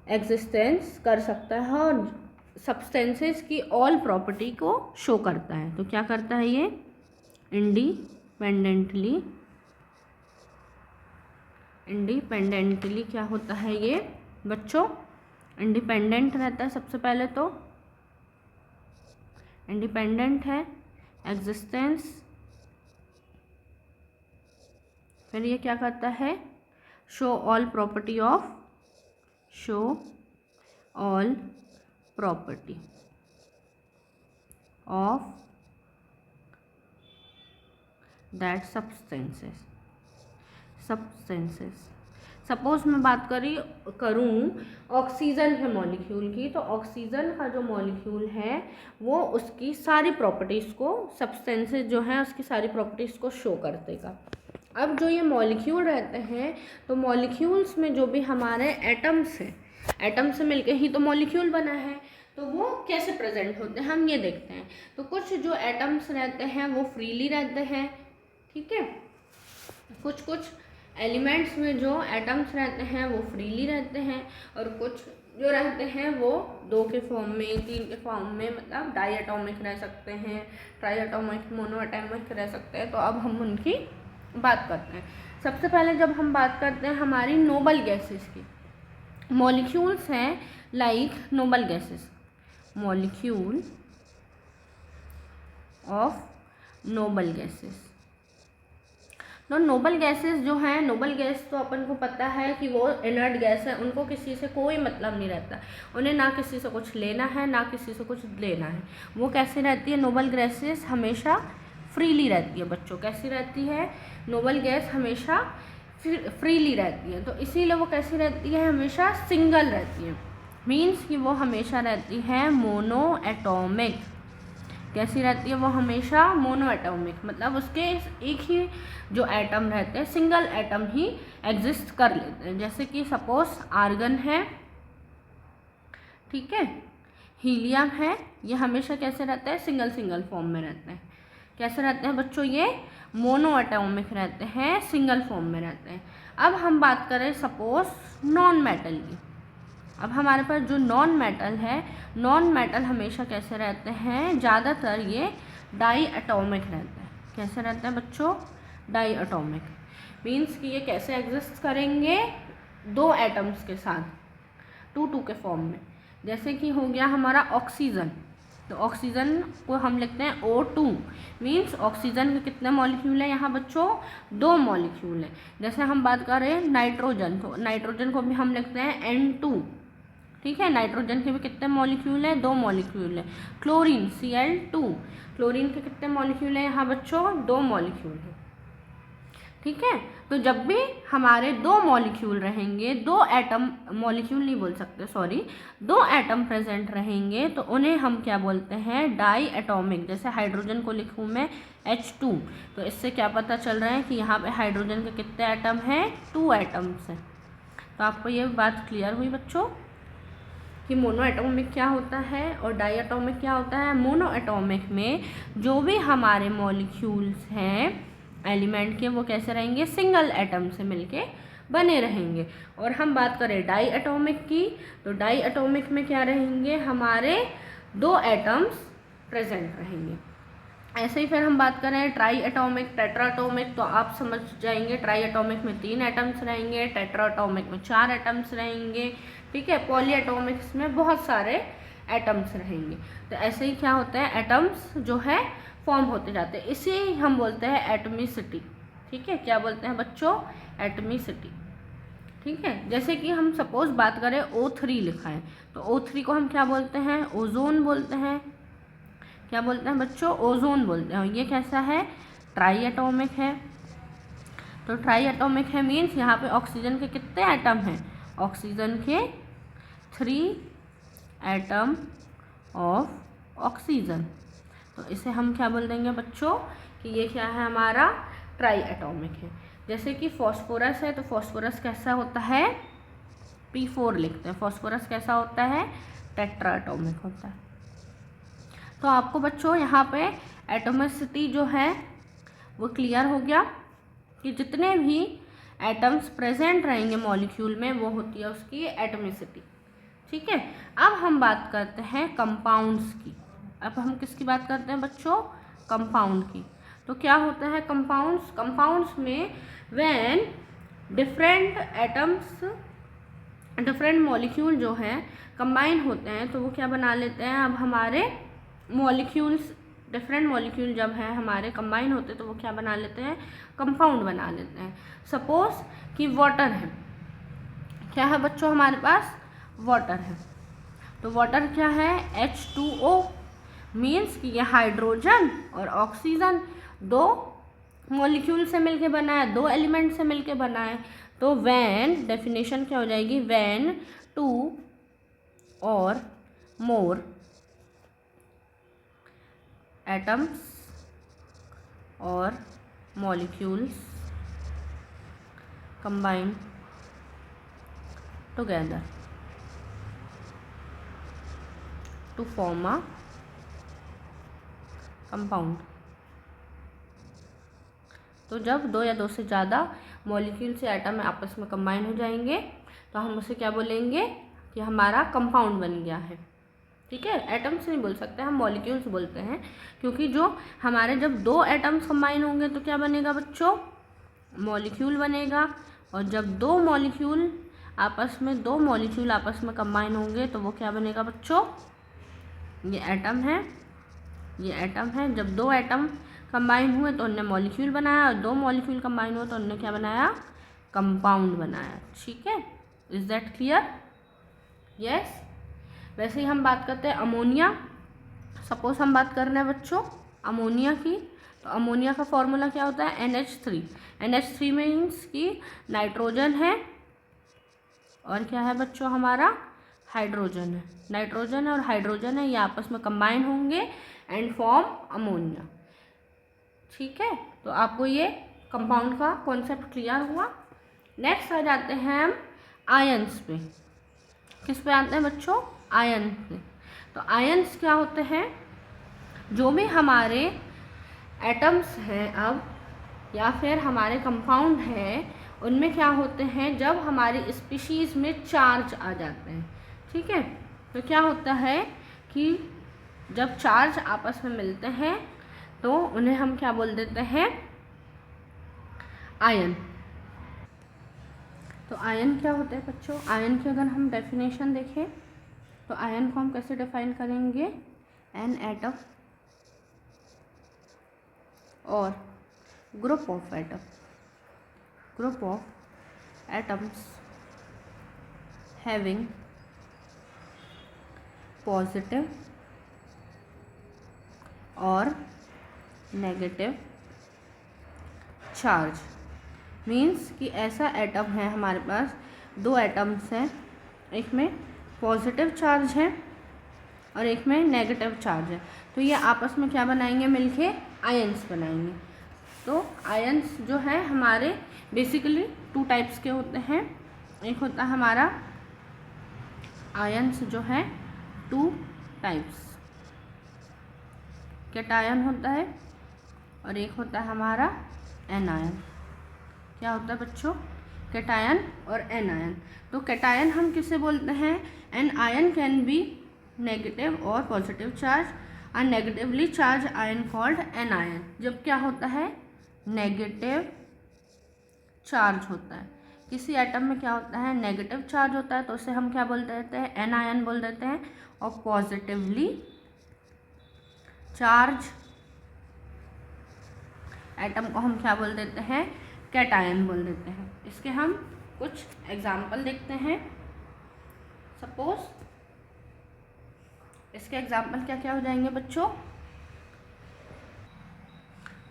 एग्जिस्टेंस कर सकता है और सब्सटेंसेस की ऑल प्रॉपर्टी को शो करता है। तो क्या करता है ये? इंडिपेंडेंटली क्या होता है ये बच्चों? इंडिपेंडेंट रहता है। सबसे पहले तो इंडिपेंडेंट है, एग्जिस्टेंस, फिर ये क्या करता है? Show all property of that substances. Suppose मैं बात करूँ ऑक्सीजन है मॉलिक्यूल की, तो ऑक्सीजन का जो मॉलिक्यूल है वो उसकी सारी प्रॉपर्टीज़ को, सब्सटेंसेस जो हैं उसकी सारी प्रॉपर्टीज़ को शो कर देगा। अब जो ये मॉलिक्यूल रहते हैं तो मॉलिक्यूल्स में जो भी हमारे एटम्स हैं, एटम से मिलके ही तो मॉलिक्यूल बना है, तो वो कैसे प्रेजेंट होते हैं हम ये देखते हैं। तो कुछ जो एटम्स रहते हैं वो फ्रीली रहते हैं। ठीक है, कुछ एलिमेंट्स में जो एटम्स रहते हैं वो फ्रीली रहते हैं और कुछ जो रहते हैं वो 2 के फॉर्म में, 3 के फॉर्म में, मतलब डाईएटॉमिक रह सकते हैं, ट्राईएटॉमिक, मोनोएटॉमिक रह सकते हैं। तो अब हम उनकी बात करते हैं। सबसे पहले जब हम बात करते हैं हमारी नोबल गैसेस की, मॉलिक्यूल्स हैं like noble gases, molecule of noble gases. तो नोबल गैसेस जो हैं, नोबल गैस तो अपन को पता है कि वो इनर्ट गैस है, उनको किसी से कोई मतलब नहीं रहता, उन्हें ना किसी से कुछ लेना है ना किसी से कुछ देना है। वो कैसे रहती है, नोबल गैसेस हमेशा फ्रीली रहती है बच्चों। कैसी रहती है, नोबल गैस हमेशा फ्रीली रहती है। तो इसीलिए वो कैसी रहती है, हमेशा सिंगल रहती है। मीन्स कि वो हमेशा रहती है मोनो एटॉमिक। कैसी रहती है, वो हमेशा मोनो एटॉमिक, मतलब उसके एक ही जो एटम रहते हैं, सिंगल एटम ही एग्जिस्ट कर लेते हैं। जैसे कि सपोज आर्गन है, ठीक है, हीलियम है, ये हमेशा कैसे रहते हैं, सिंगल सिंगल फॉर्म में रहते हैं। कैसे रहते हैं बच्चों, ये मोनो एटॉमिक रहते हैं, सिंगल फॉर्म में रहते हैं। अब हम बात करें सपोज नॉन मेटल की। अब हमारे पास जो नॉन मेटल है, नॉन मेटल हमेशा कैसे रहते हैं, ज़्यादातर ये डाई एटॉमिक रहते हैं। कैसे रहते हैं बच्चों, डाई एटॉमिक। मीन्स कि ये कैसे एग्जिस्ट करेंगे, दो एटम्स के साथ, 2 के फॉर्म में। जैसे कि हो गया हमारा ऑक्सीजन, तो ऑक्सीजन को हम लिखते हैं O2। मीन्स ऑक्सीजन के कितने मॉलिक्यूल हैं यहाँ बच्चों, 2 मॉलिक्यूल हैं। जैसे हम बात करें नाइट्रोजन, तो नाइट्रोजन को भी हम लिखते हैं N2, ठीक है। नाइट्रोजन के भी कितने मॉलिक्यूल हैं, 2 मॉलिक्यूल हैं। क्लोरीन Cl2, क्लोरीन के कितने मॉलिक्यूल हैं यहाँ बच्चों, 2 मॉलिक्यूल हैं, ठीक है। तो जब भी हमारे 2 मॉलिक्यूल रहेंगे, 2 एटम, मॉलिक्यूल नहीं बोल सकते सॉरी, 2 एटम प्रेजेंट रहेंगे, तो उन्हें हम क्या बोलते हैं, डाई एटॉमिक। जैसे हाइड्रोजन को लिखूँ मैं H2, तो इससे क्या पता चल रहा है कि यहाँ पे हाइड्रोजन के कितने एटम हैं, 2 एटम्स हैं। तो आपको ये बात क्लियर हुई बच्चों कि मोनो एटॉमिक क्या होता है और डाई एटॉमिक क्या होता है। मोनो एटॉमिक में जो भी हमारे मॉलिक्यूल्स हैं एलिमेंट के, वो कैसे रहेंगे, सिंगल एटम से मिलके बने रहेंगे। और हम बात करें डाई एटॉमिक की, तो डाई एटॉमिक में क्या रहेंगे, हमारे 2 एटम्स प्रेजेंट रहेंगे। ऐसे ही फिर हम बात करें ट्राई एटॉमिक, टेट्रा एटॉमिक, तो आप समझ जाएंगे ट्राई एटॉमिक में 3 एटम्स रहेंगे, टेट्रा एटॉमिक में 4 एटम्स रहेंगे, ठीक है। पॉली एटॉमिक्स में बहुत सारे एटम्स रहेंगे। तो ऐसे ही क्या होता है, एटम्स जो है फॉर्म होते जाते हैं। इसे हम बोलते हैं एटमिसिटी, ठीक है। क्या बोलते हैं बच्चों, एटमिसिटी, ठीक है। जैसे कि हम सपोज बात करें O3 लिखा है, तो O3 को हम क्या बोलते हैं, ओजोन बोलते हैं। क्या बोलते हैं बच्चों, ओजोन बोलते हैं। ये कैसा है, ट्राई एटॉमिक है। तो ट्राई एटॉमिक है मीन्स यहाँ पे ऑक्सीजन के कितने एटम हैं, ऑक्सीजन के 3 एटम ऑफ ऑक्सीजन। तो इसे हम क्या बोल देंगे बच्चों कि ये क्या है, हमारा ट्राई एटॉमिक है। जैसे कि फॉस्फोरस है, तो फॉस्फोरस कैसा होता है, P4 लिखते हैं। फॉस्फोरस कैसा होता है, टेट्रा एटॉमिक होता है। तो आपको बच्चों यहाँ पे एटॉमिसिटी जो है वो क्लियर हो गया कि जितने भी एटम्स प्रेजेंट रहेंगे मॉलिक्यूल में, वो होती है उसकी एटॉमिसिटी, ठीक है। अब हम बात करते हैं कंपाउंड्स की। अब हम किसकी बात करते हैं बच्चों, कंपाउंड की। तो क्या होता है कंपाउंड्स, कंपाउंड्स में when different atoms, different molecule जो हैं कंबाइन होते हैं, तो वो क्या बना लेते हैं, अब हमारे मॉलिक्यूल्स, डिफरेंट मॉलिक्यूल जब है हमारे कंबाइन होते हैं, तो वो क्या बना लेते हैं, कंपाउंड बना लेते हैं। सपोज कि वाटर है, क्या है बच्चों हमारे पास, वाटर है। तो वाटर क्या है, H2O। मीन्स कि ये हाइड्रोजन और ऑक्सीजन 2 मॉलिक्यूल से मिलके बना है, 2 एलिमेंट से मिलके बना है। तो व्हेन, डेफिनेशन क्या हो जाएगी, व्हेन 2 और मोर एटम्स और molecules combine together to form a compound। तो जब 2 या 2 से ज़्यादा मॉलिक्यूल से एटम आपस में कंबाइन हो जाएंगे, तो हम उसे क्या बोलेंगे कि हमारा कंपाउंड बन गया है, ठीक है। एटम्स नहीं बोल सकते, हम मॉलिक्यूल्स बोलते हैं, क्योंकि जो हमारे जब 2 एटम्स कंबाइन होंगे तो क्या बनेगा बच्चों, मॉलिक्यूल बनेगा। और जब 2 मॉलिक्यूल आपस में कंबाइन होंगे तो वो क्या बनेगा बच्चों, ये एटम है, ये एटम है। जब 2 एटम कंबाइन हुए तो उनने मॉलिक्यूल बनाया, और 2 मॉलिक्यूल कंबाइन हुए तो उनने क्या बनाया, कंपाउंड बनाया। ठीक है, इज दैट क्लियर? यस। वैसे ही हम बात करते हैं अमोनिया। सपोज हम बात कर रहे हैं बच्चों अमोनिया की, तो अमोनिया का फॉर्मूला क्या होता है, NH3। NH3 मीन्स कि नाइट्रोजन है और क्या है बच्चों हमारा, हाइड्रोजन है। नाइट्रोजन और हाइड्रोजन है, ये आपस में कंबाइन होंगे एंड फॉर्म अमोनिया। ठीक है, तो आपको ये कंपाउंड का कॉन्सेप्ट क्लियर हुआ। नेक्स्ट आ जाते हैं हम आयंस पे। किस पे आते हैं बच्चों, आयन पे। तो आयंस क्या होते हैं, जो भी हमारे एटम्स हैं अब या फिर हमारे कंपाउंड हैं, उनमें क्या होते हैं, जब हमारी स्पीशीज़ में चार्ज आ जाते हैं। ठीक है, तो क्या होता है कि जब चार्ज आपस में मिलते हैं तो उन्हें हम क्या बोल देते हैं, आयन। तो आयन क्या होता है बच्चों, आयन की अगर हम डेफिनेशन देखें तो आयन को हम कैसे डिफाइन करेंगे, एन एटम और group of atom, group of atoms having positive और नेगेटिव चार्ज। मीन्स कि ऐसा एटम है हमारे पास, 2 एटम्स हैं, एक में पॉजिटिव चार्ज है और एक में नेगेटिव चार्ज है, तो ये आपस में क्या बनाएंगे, मिलके आयंस बनाएंगे। तो आयंस जो है हमारे बेसिकली 2 टाइप्स के होते हैं। एक होता है हमारा आयंस जो है 2 टाइप्स, कैटायन होता है और एक होता है हमारा एनायन। क्या होता है बच्चों, कैटायन और एनायन। तो कैटायन हम किसे बोलते हैं, an ion can be negative और पॉजिटिव चार्ज, और negatively charge ion called anion. जब क्या होता है, नेगेटिव चार्ज होता है, किसी एटम में क्या होता है, नेगेटिव चार्ज होता है, तो उसे हम क्या बोल देते हैं, एनायन बोल देते हैं। और पॉजिटिवली चार्ज एटम को हम क्या बोल देते हैं, कैटायन बोल देते हैं। इसके हम कुछ एग्जाम्पल देखते हैं। सपोज इसके एग्जाम्पल क्या क्या हो जाएंगे बच्चों,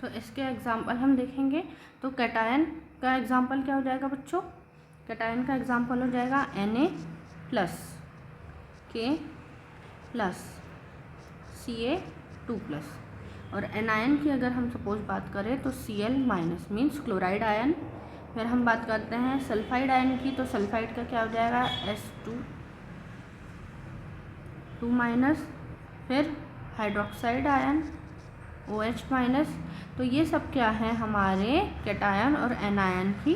तो इसके एग्जाम्पल हम देखेंगे तो कैटायन का एग्जाम्पल क्या हो जाएगा बच्चों, कैटायन का एग्जाम्पल हो जाएगा Na+, K+, Ca2+। और एनायन की अगर हम सपोज बात करें तो Cl- मीन्स क्लोराइड आयन। फिर हम बात करते हैं सल्फाइड आयन की, तो सल्फाइड का क्या हो जाएगा, S2-, फिर हाइड्रोक्साइड आयन OH-। तो ये सब क्या है, हमारे कैटायन और एनायन की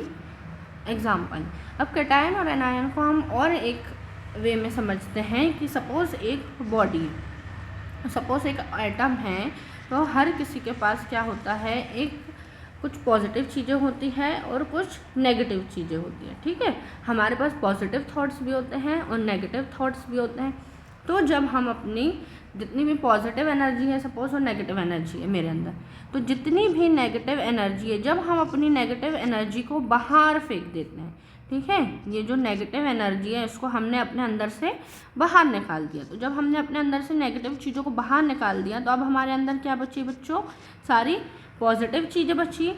एग्जाम्पल। अब कैटायन और एनायन को हम और एक वे में समझते हैं कि सपोज एक बॉडी है, सपोज एक एटम है, तो हर किसी के पास क्या होता है, एक कुछ पॉजिटिव चीज़ें होती है और कुछ नेगेटिव चीज़ें होती हैं। ठीक है, हमारे पास पॉजिटिव थॉट्स भी होते हैं और नेगेटिव थॉट्स भी होते हैं। तो जब हम अपनी जितनी भी पॉजिटिव एनर्जी है, सपोज और नेगेटिव एनर्जी है मेरे अंदर, तो जितनी भी नेगेटिव एनर्जी है, जब हम अपनी नेगेटिव एनर्जी को बाहर फेंक देते हैं, ठीक है, ये जो नेगेटिव एनर्जी है इसको हमने अपने अंदर से बाहर निकाल दिया। तो जब हमने अपने अंदर से नेगेटिव चीज़ों को बाहर निकाल दिया, तो अब हमारे अंदर क्या बची बच्चों, सारी पॉजिटिव चीज़ें बची।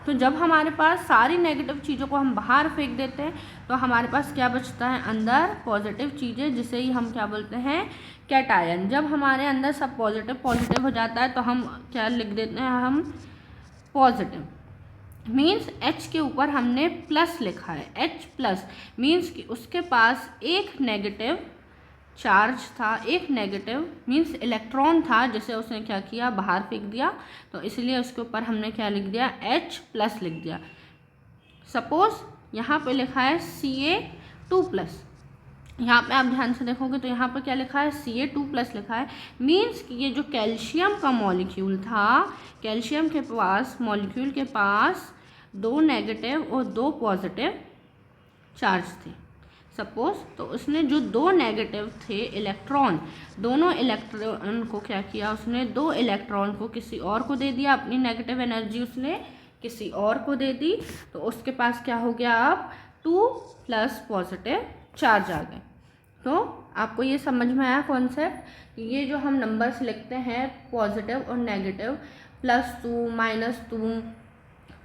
तो जब हमारे पास सारी नेगेटिव चीज़ों को हम बाहर फेंक देते हैं, तो हमारे पास क्या बचता है, अंदर पॉजिटिव चीज़ें, जिसे ही हम क्या बोलते हैं, कैटायन। जब हमारे अंदर सब पॉजिटिव पॉजिटिव हो जाता है तो हम क्या लिख देते हैं, हम पॉजिटिव। मीन्स H के ऊपर हमने प्लस लिखा है, H+ मीन्स कि उसके पास एक नेगेटिव चार्ज था, एक नेगेटिव मीन्स इलेक्ट्रॉन था, जिसे उसने क्या किया, बाहर फेंक दिया। तो इसलिए उसके ऊपर हमने क्या लिख दिया, H+ लिख दिया। सपोज यहाँ पे लिखा है Ca2+, यहाँ पे आप ध्यान से देखोगे तो यहाँ पर क्या लिखा है, Ca2+ लिखा है। मीन्स कि ये जो कैल्शियम का मॉलिक्यूल था, कैल्शियम के पास मॉलिक्यूल के पास 2 नेगेटिव और 2 पॉजिटिव चार्ज थे। सपोज, तो उसने जो दो नेगेटिव थे इलेक्ट्रॉन, दोनों इलेक्ट्रॉन को क्या किया, उसने दो इलेक्ट्रॉन को किसी और को दे दिया, अपनी नेगेटिव एनर्जी उसने किसी और को दे दी, तो उसके पास क्या हो गया, अब 2 प्लस पॉजिटिव चार्ज आ गए। तो आपको ये समझ में आया कॉन्सेप्ट। ये जो हम नंबर्स लिखते हैं पॉजिटिव और नेगेटिव, +2 -2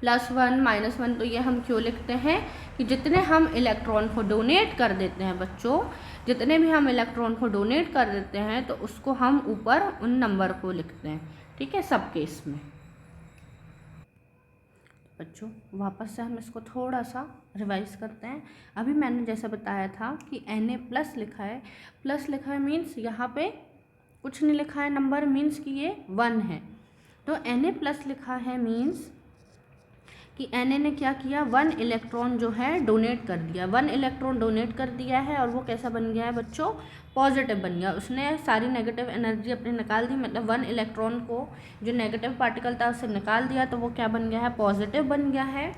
+1 -1, तो ये हम क्यों लिखते हैं कि जितने हम इलेक्ट्रॉन को डोनेट कर देते हैं बच्चों, जितने भी हम इलेक्ट्रॉन को डोनेट कर देते हैं तो उसको हम ऊपर उन नंबर को लिखते हैं, ठीक है, सब केस में। बच्चों वापस से हम इसको थोड़ा सा रिवाइज करते हैं। अभी मैंने जैसा बताया था कि Na+ लिखा है, प्लस लिखा है मीन्स यहाँ पे कुछ नहीं लिखा है नंबर, मीन्स कि ये 1 है। तो Na+ लिखा है मीन्स कि Na ने क्या किया, 1 इलेक्ट्रॉन जो है डोनेट कर दिया, 1 इलेक्ट्रॉन डोनेट कर दिया है, और वो कैसा बन गया है बच्चों, पॉजिटिव बन गया। उसने सारी नेगेटिव एनर्जी अपनी निकाल दी, मतलब 1 इलेक्ट्रॉन को जो नेगेटिव पार्टिकल था उससे निकाल दिया, तो वो क्या बन गया है, पॉजिटिव बन गया है,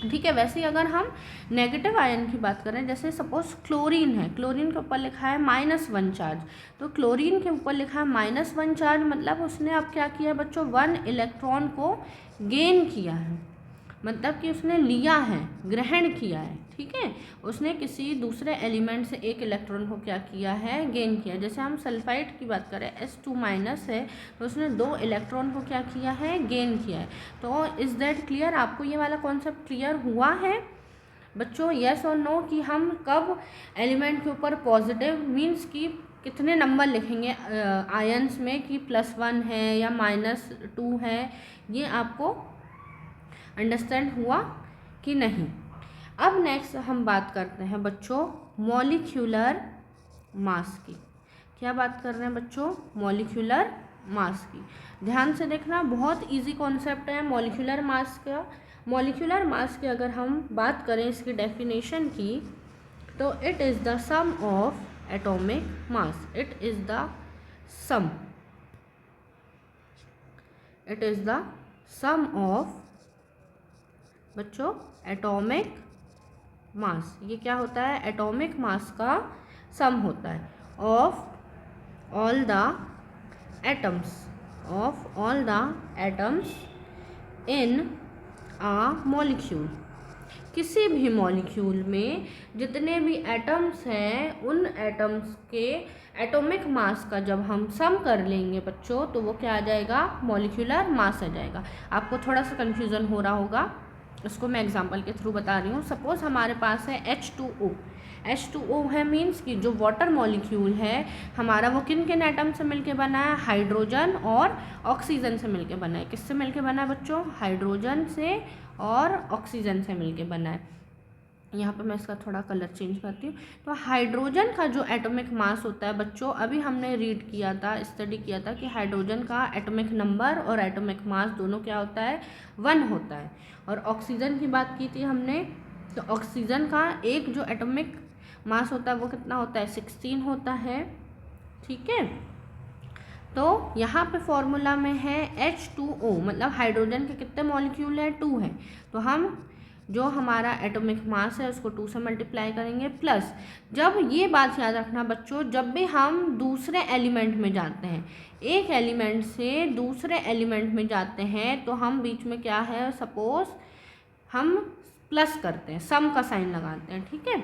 ठीक है। वैसे ही अगर हम नेगेटिव आयन की बात करें, जैसे सपोज क्लोरीन है, क्लोरीन के ऊपर लिखा है -1 चार्ज, तो क्लोरीन के ऊपर लिखा है -1 चार्ज, मतलब उसने अब क्या किया बच्चों, 1 इलेक्ट्रॉन को गेन किया है, मतलब कि उसने लिया है, ग्रहण किया है, ठीक है। उसने किसी दूसरे एलिमेंट से एक इलेक्ट्रॉन को क्या किया है, गेन किया। जैसे हम सल्फाइड की बात करें, S2- है, तो उसने 2 इलेक्ट्रॉन को क्या किया है, गेन किया है। तो इज़ दैट क्लियर, आपको ये वाला कॉन्सेप्ट क्लियर हुआ है बच्चों, येस और नो, कि हम कब एलिमेंट के ऊपर पॉजिटिव मीन्स कि कितने नंबर लिखेंगे आयंस में, कि +1 है या -2 है, ये आपको अंडरस्टैंड हुआ कि नहीं। अब नेक्स्ट हम बात करते हैं बच्चों मॉलिक्यूलर मास की। क्या बात कर रहे हैं बच्चों, मॉलिक्यूलर मास की। ध्यान से देखना, बहुत इजी कॉन्सेप्ट है मॉलिक्यूलर मास का। मॉलिक्यूलर मास की अगर हम बात करें इसकी डेफिनेशन की, तो it is the sum of atomic mass, it is the sum, it is the sum of बच्चों एटॉमिक मास। ये क्या होता है, एटॉमिक मास का सम होता है of all the atoms, of all the atoms in a molecule. किसी भी मॉलिक्यूल में जितने भी एटम्स हैं, उन एटम्स के एटॉमिक मास का जब हम सम कर लेंगे बच्चों, तो वो क्या आ जाएगा, मॉलिक्यूलर मास आ जाएगा। आपको थोड़ा सा कन्फ्यूज़न हो रहा होगा, इसको मैं एग्जांपल के थ्रू बता रही हूँ। सपोज हमारे पास है H2O, H2O है मीन्स कि जो वाटर मॉलिक्यूल है हमारा, वो किन किन एटम से मिलके बना है, हाइड्रोजन और ऑक्सीजन से मिलके बना है। किससे मिलके बना है बच्चों, हाइड्रोजन से और ऑक्सीजन से मिलके बना है। यहाँ पे मैं इसका थोड़ा कलर चेंज करती हूँ। तो हाइड्रोजन का जो एटॉमिक मास होता है बच्चों, अभी हमने रीड किया था, स्टडी किया था कि हाइड्रोजन का एटॉमिक नंबर और एटॉमिक मास दोनों क्या होता है, 1 होता है। और ऑक्सीजन की बात की थी हमने, तो ऑक्सीजन का एक जो एटॉमिक मास होता है वो कितना होता है, 16 होता है, ठीक है। तो यहाँ पे फॉर्मूला में है H2O, मतलब हाइड्रोजन के कितने मॉलिक्यूल हैं, 2 हैं। तो हम जो हमारा एटॉमिक मास है उसको 2 से मल्टीप्लाई करेंगे, प्लस जब ये बात याद रखना बच्चों, जब भी हम दूसरे एलिमेंट में जाते हैं, एक एलिमेंट से दूसरे एलिमेंट में जाते हैं, तो हम बीच में क्या है, सपोज हम प्लस करते हैं, सम का साइन लगाते हैं, ठीक है।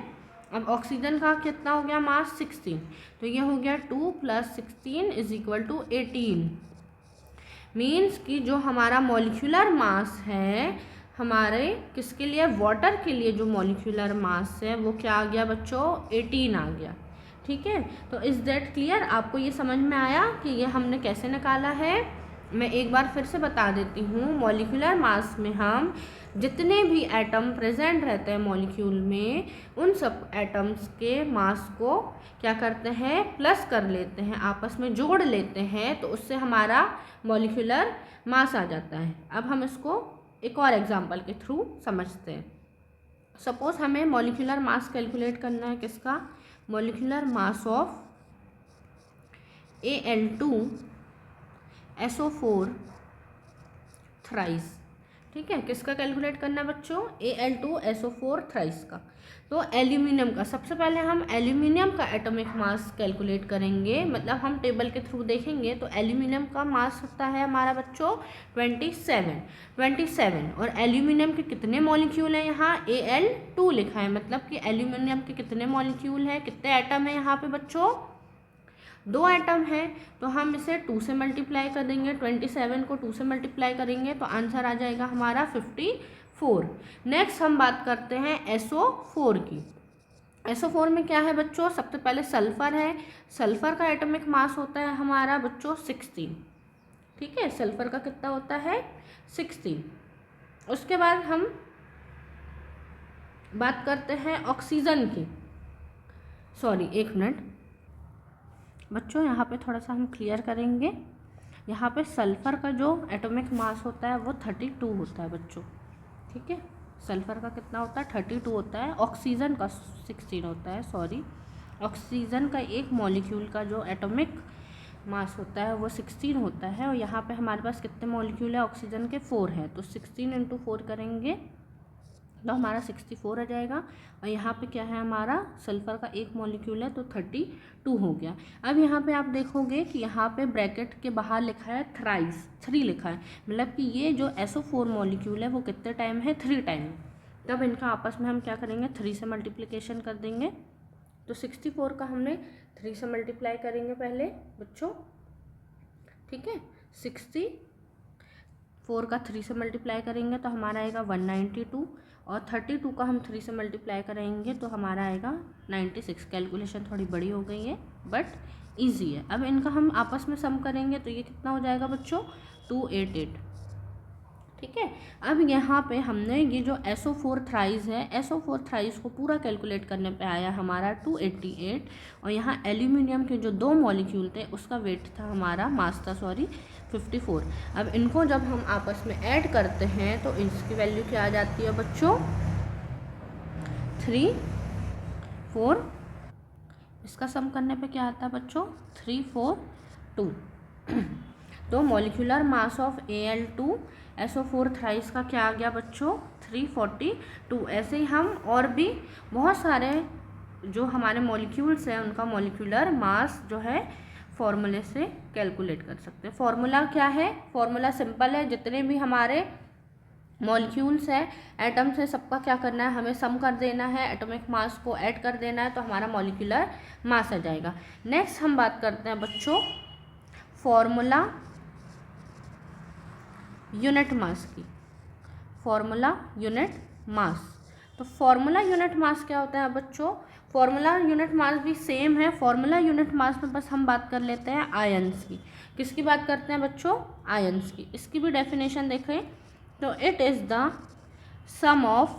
अब ऑक्सीजन का कितना हो गया मास, 16, तो ये हो गया 2 + 16 = 18। मीन्स कि जो हमारा मॉलिक्यूलर मास है हमारे किसके लिए, वाटर के लिए जो मॉलिक्यूलर मास है वो क्या आ गया बच्चों, 18 आ गया, ठीक है। तो इज़ दैट क्लियर, आपको ये समझ में आया कि ये हमने कैसे निकाला है। मैं एक बार फिर से बता देती हूँ, मॉलिक्यूलर मास में हम जितने भी एटम प्रेजेंट रहते हैं मॉलिक्यूल में, उन सब एटम्स के मास को क्या करते हैं, प्लस कर लेते हैं, आपस में जोड़ लेते हैं, तो उससे हमारा मॉलिक्यूलर मास आ जाता है। अब हम इसको एक और एग्जांपल के थ्रू समझते हैं। सपोज हमें मॉलिक्यूलर मास कैलकुलेट करना है, किसका, molecular mass of Al2SO4 thrice, ठीक है, किसका कैलकुलेट करना है बच्चों, Al2SO4 थ्राइस का। तो एल्यूमिनियम का, सबसे पहले हम एल्यूमिनियम का एटॉमिक मास कैलकुलेट करेंगे, मतलब हम टेबल के थ्रू देखेंगे। तो एल्यूमिनियम का मास होता है हमारा बच्चों 27 और एल्यूमिनियम के कितने मॉलिक्यूल हैं, यहाँ Al2 लिखा है, मतलब कि एल्यूमिनियम के कितने मॉलिक्यूल हैं, कितने एटम हैं यहाँ पे बच्चों, 2 एटम है। तो हम इसे 2 से मल्टीप्लाई कर देंगे, 27 को 2 से मल्टीप्लाई करेंगे तो आंसर आ जाएगा हमारा 54। नेक्स्ट हम बात करते हैं SO4 की। SO4 में क्या है बच्चों, सबसे पहले सल्फर है। सल्फर का एटॉमिक मास होता है हमारा बच्चों 16, ठीक है, सल्फर का कितना होता है 16। उसके बाद हम बात करते हैं ऑक्सीजन की, सॉरी एक मिनट बच्चों, यहाँ पे थोड़ा सा हम क्लियर करेंगे। यहाँ पे सल्फ़र का जो एटॉमिक मास होता है वो 32 होता है बच्चों, ठीक है, सल्फ़र का कितना होता है 32 होता है। ऑक्सीजन का 16 होता है, सॉरी, ऑक्सीजन का एक मॉलिक्यूल का जो एटॉमिक मास होता है वो 16 होता है। और यहाँ पे हमारे पास कितने मॉलिक्यूल है, ऑक्सीजन के 4 है, तो 16 × 4 करेंगे तो हमारा 64 आ जाएगा। और यहाँ पे क्या है, हमारा सल्फ़र का एक मॉलिक्यूल है तो 32 हो गया। अब यहाँ पे आप देखोगे कि यहाँ पे ब्रैकेट के बाहर लिखा है थ्राइस, 3 लिखा है, मतलब कि ये जो SO4 मॉलिक्यूल है वो कितने टाइम है, 3 टाइम। तब इनका आपस में हम क्या करेंगे, 3 से मल्टीप्लिकेशन कर देंगे। तो 64 का हमने 3 से मल्टीप्लाई करेंगे पहले बच्चों, ठीक है, 64 का 3 से मल्टीप्लाई करेंगे तो हमारा आएगा 192, और 32 का हम 3 से मल्टीप्लाई करेंगे तो हमारा आएगा 96। कैलकुलेशन थोड़ी बड़ी हो गई है बट इजी है। अब इनका हम आपस में सम करेंगे तो ये कितना हो जाएगा बच्चों, 288, ठीक है। अब यहाँ पे हमने ये जो SO4 थ्राइस है, SO4 थ्राइस को पूरा कैलकुलेट करने पे आया हमारा 288। और यहाँ एल्यूमिनियम के जो 2 मॉलिक्यूल थे उसका वेट था हमारा, मास था सॉरी, 54। अब इनको जब हम आपस में ऐड करते हैं तो इसकी वैल्यू क्या आ जाती है बच्चों, 3, 4, इसका सम करने पे क्या आता है बच्चों, 3, 4, 2। तो molecular mass of Al2SO4 thrice का क्या आ गया बच्चों, 342। ऐसे ही हम और भी बहुत सारे जो हमारे मॉलिक्यूल्स हैं उनका मॉलिक्यूलर मास जो है फॉर्मूले से कैलकुलेट कर सकते हैं। फॉर्मूला क्या है, फॉर्मूला सिंपल है, जितने भी हमारे मॉलिक्यूल्स है, एटम्स है, सबका क्या करना है, हमें सम कर देना है, एटॉमिक मास को ऐड कर देना है तो हमारा मॉलिक्यूलर मास आ जाएगा। नेक्स्ट हम बात करते हैं बच्चों फॉर्मूला यूनिट मास की, फॉर्मूला यूनिट मास। तो फॉर्मूला यूनिट मास क्या होता है बच्चों, फॉर्मूला यूनिट मास भी सेम है। फॉर्मूला यूनिट मास में बस हम बात कर लेते हैं आयंस की। किसकी बात करते हैं बच्चों, आयंस की। इसकी भी डेफिनेशन देखें तो it is the sum of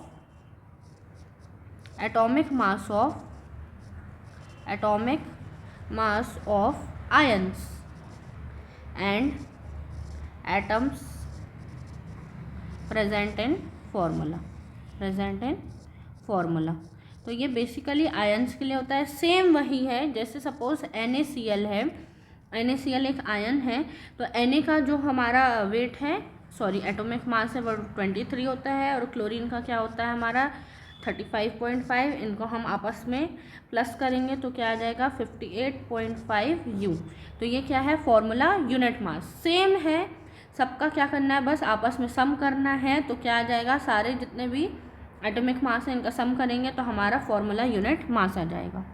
atomic mass of ions and atoms present in formula. तो ये बेसिकली आयंस के लिए होता है। सेम वही है जैसे सपोज NaCl है, NaCl एक आयन है, तो Na का जो हमारा वेट है, सॉरी एटॉमिक मास है वो 23 होता है, और क्लोरीन का क्या होता है हमारा 35.5। इनको हम आपस में प्लस करेंगे तो क्या आ जाएगा 58.5 U। तो ये क्या है, फॉर्मूला यूनिट मास सेम है, सबका क्या करना है, बस आपस में सम करना है। तो क्या आ जाएगा, सारे जितने भी एटॉमिक मास है इनका सम करेंगे तो हमारा फॉर्मूला यूनिट मास आ जाएगा।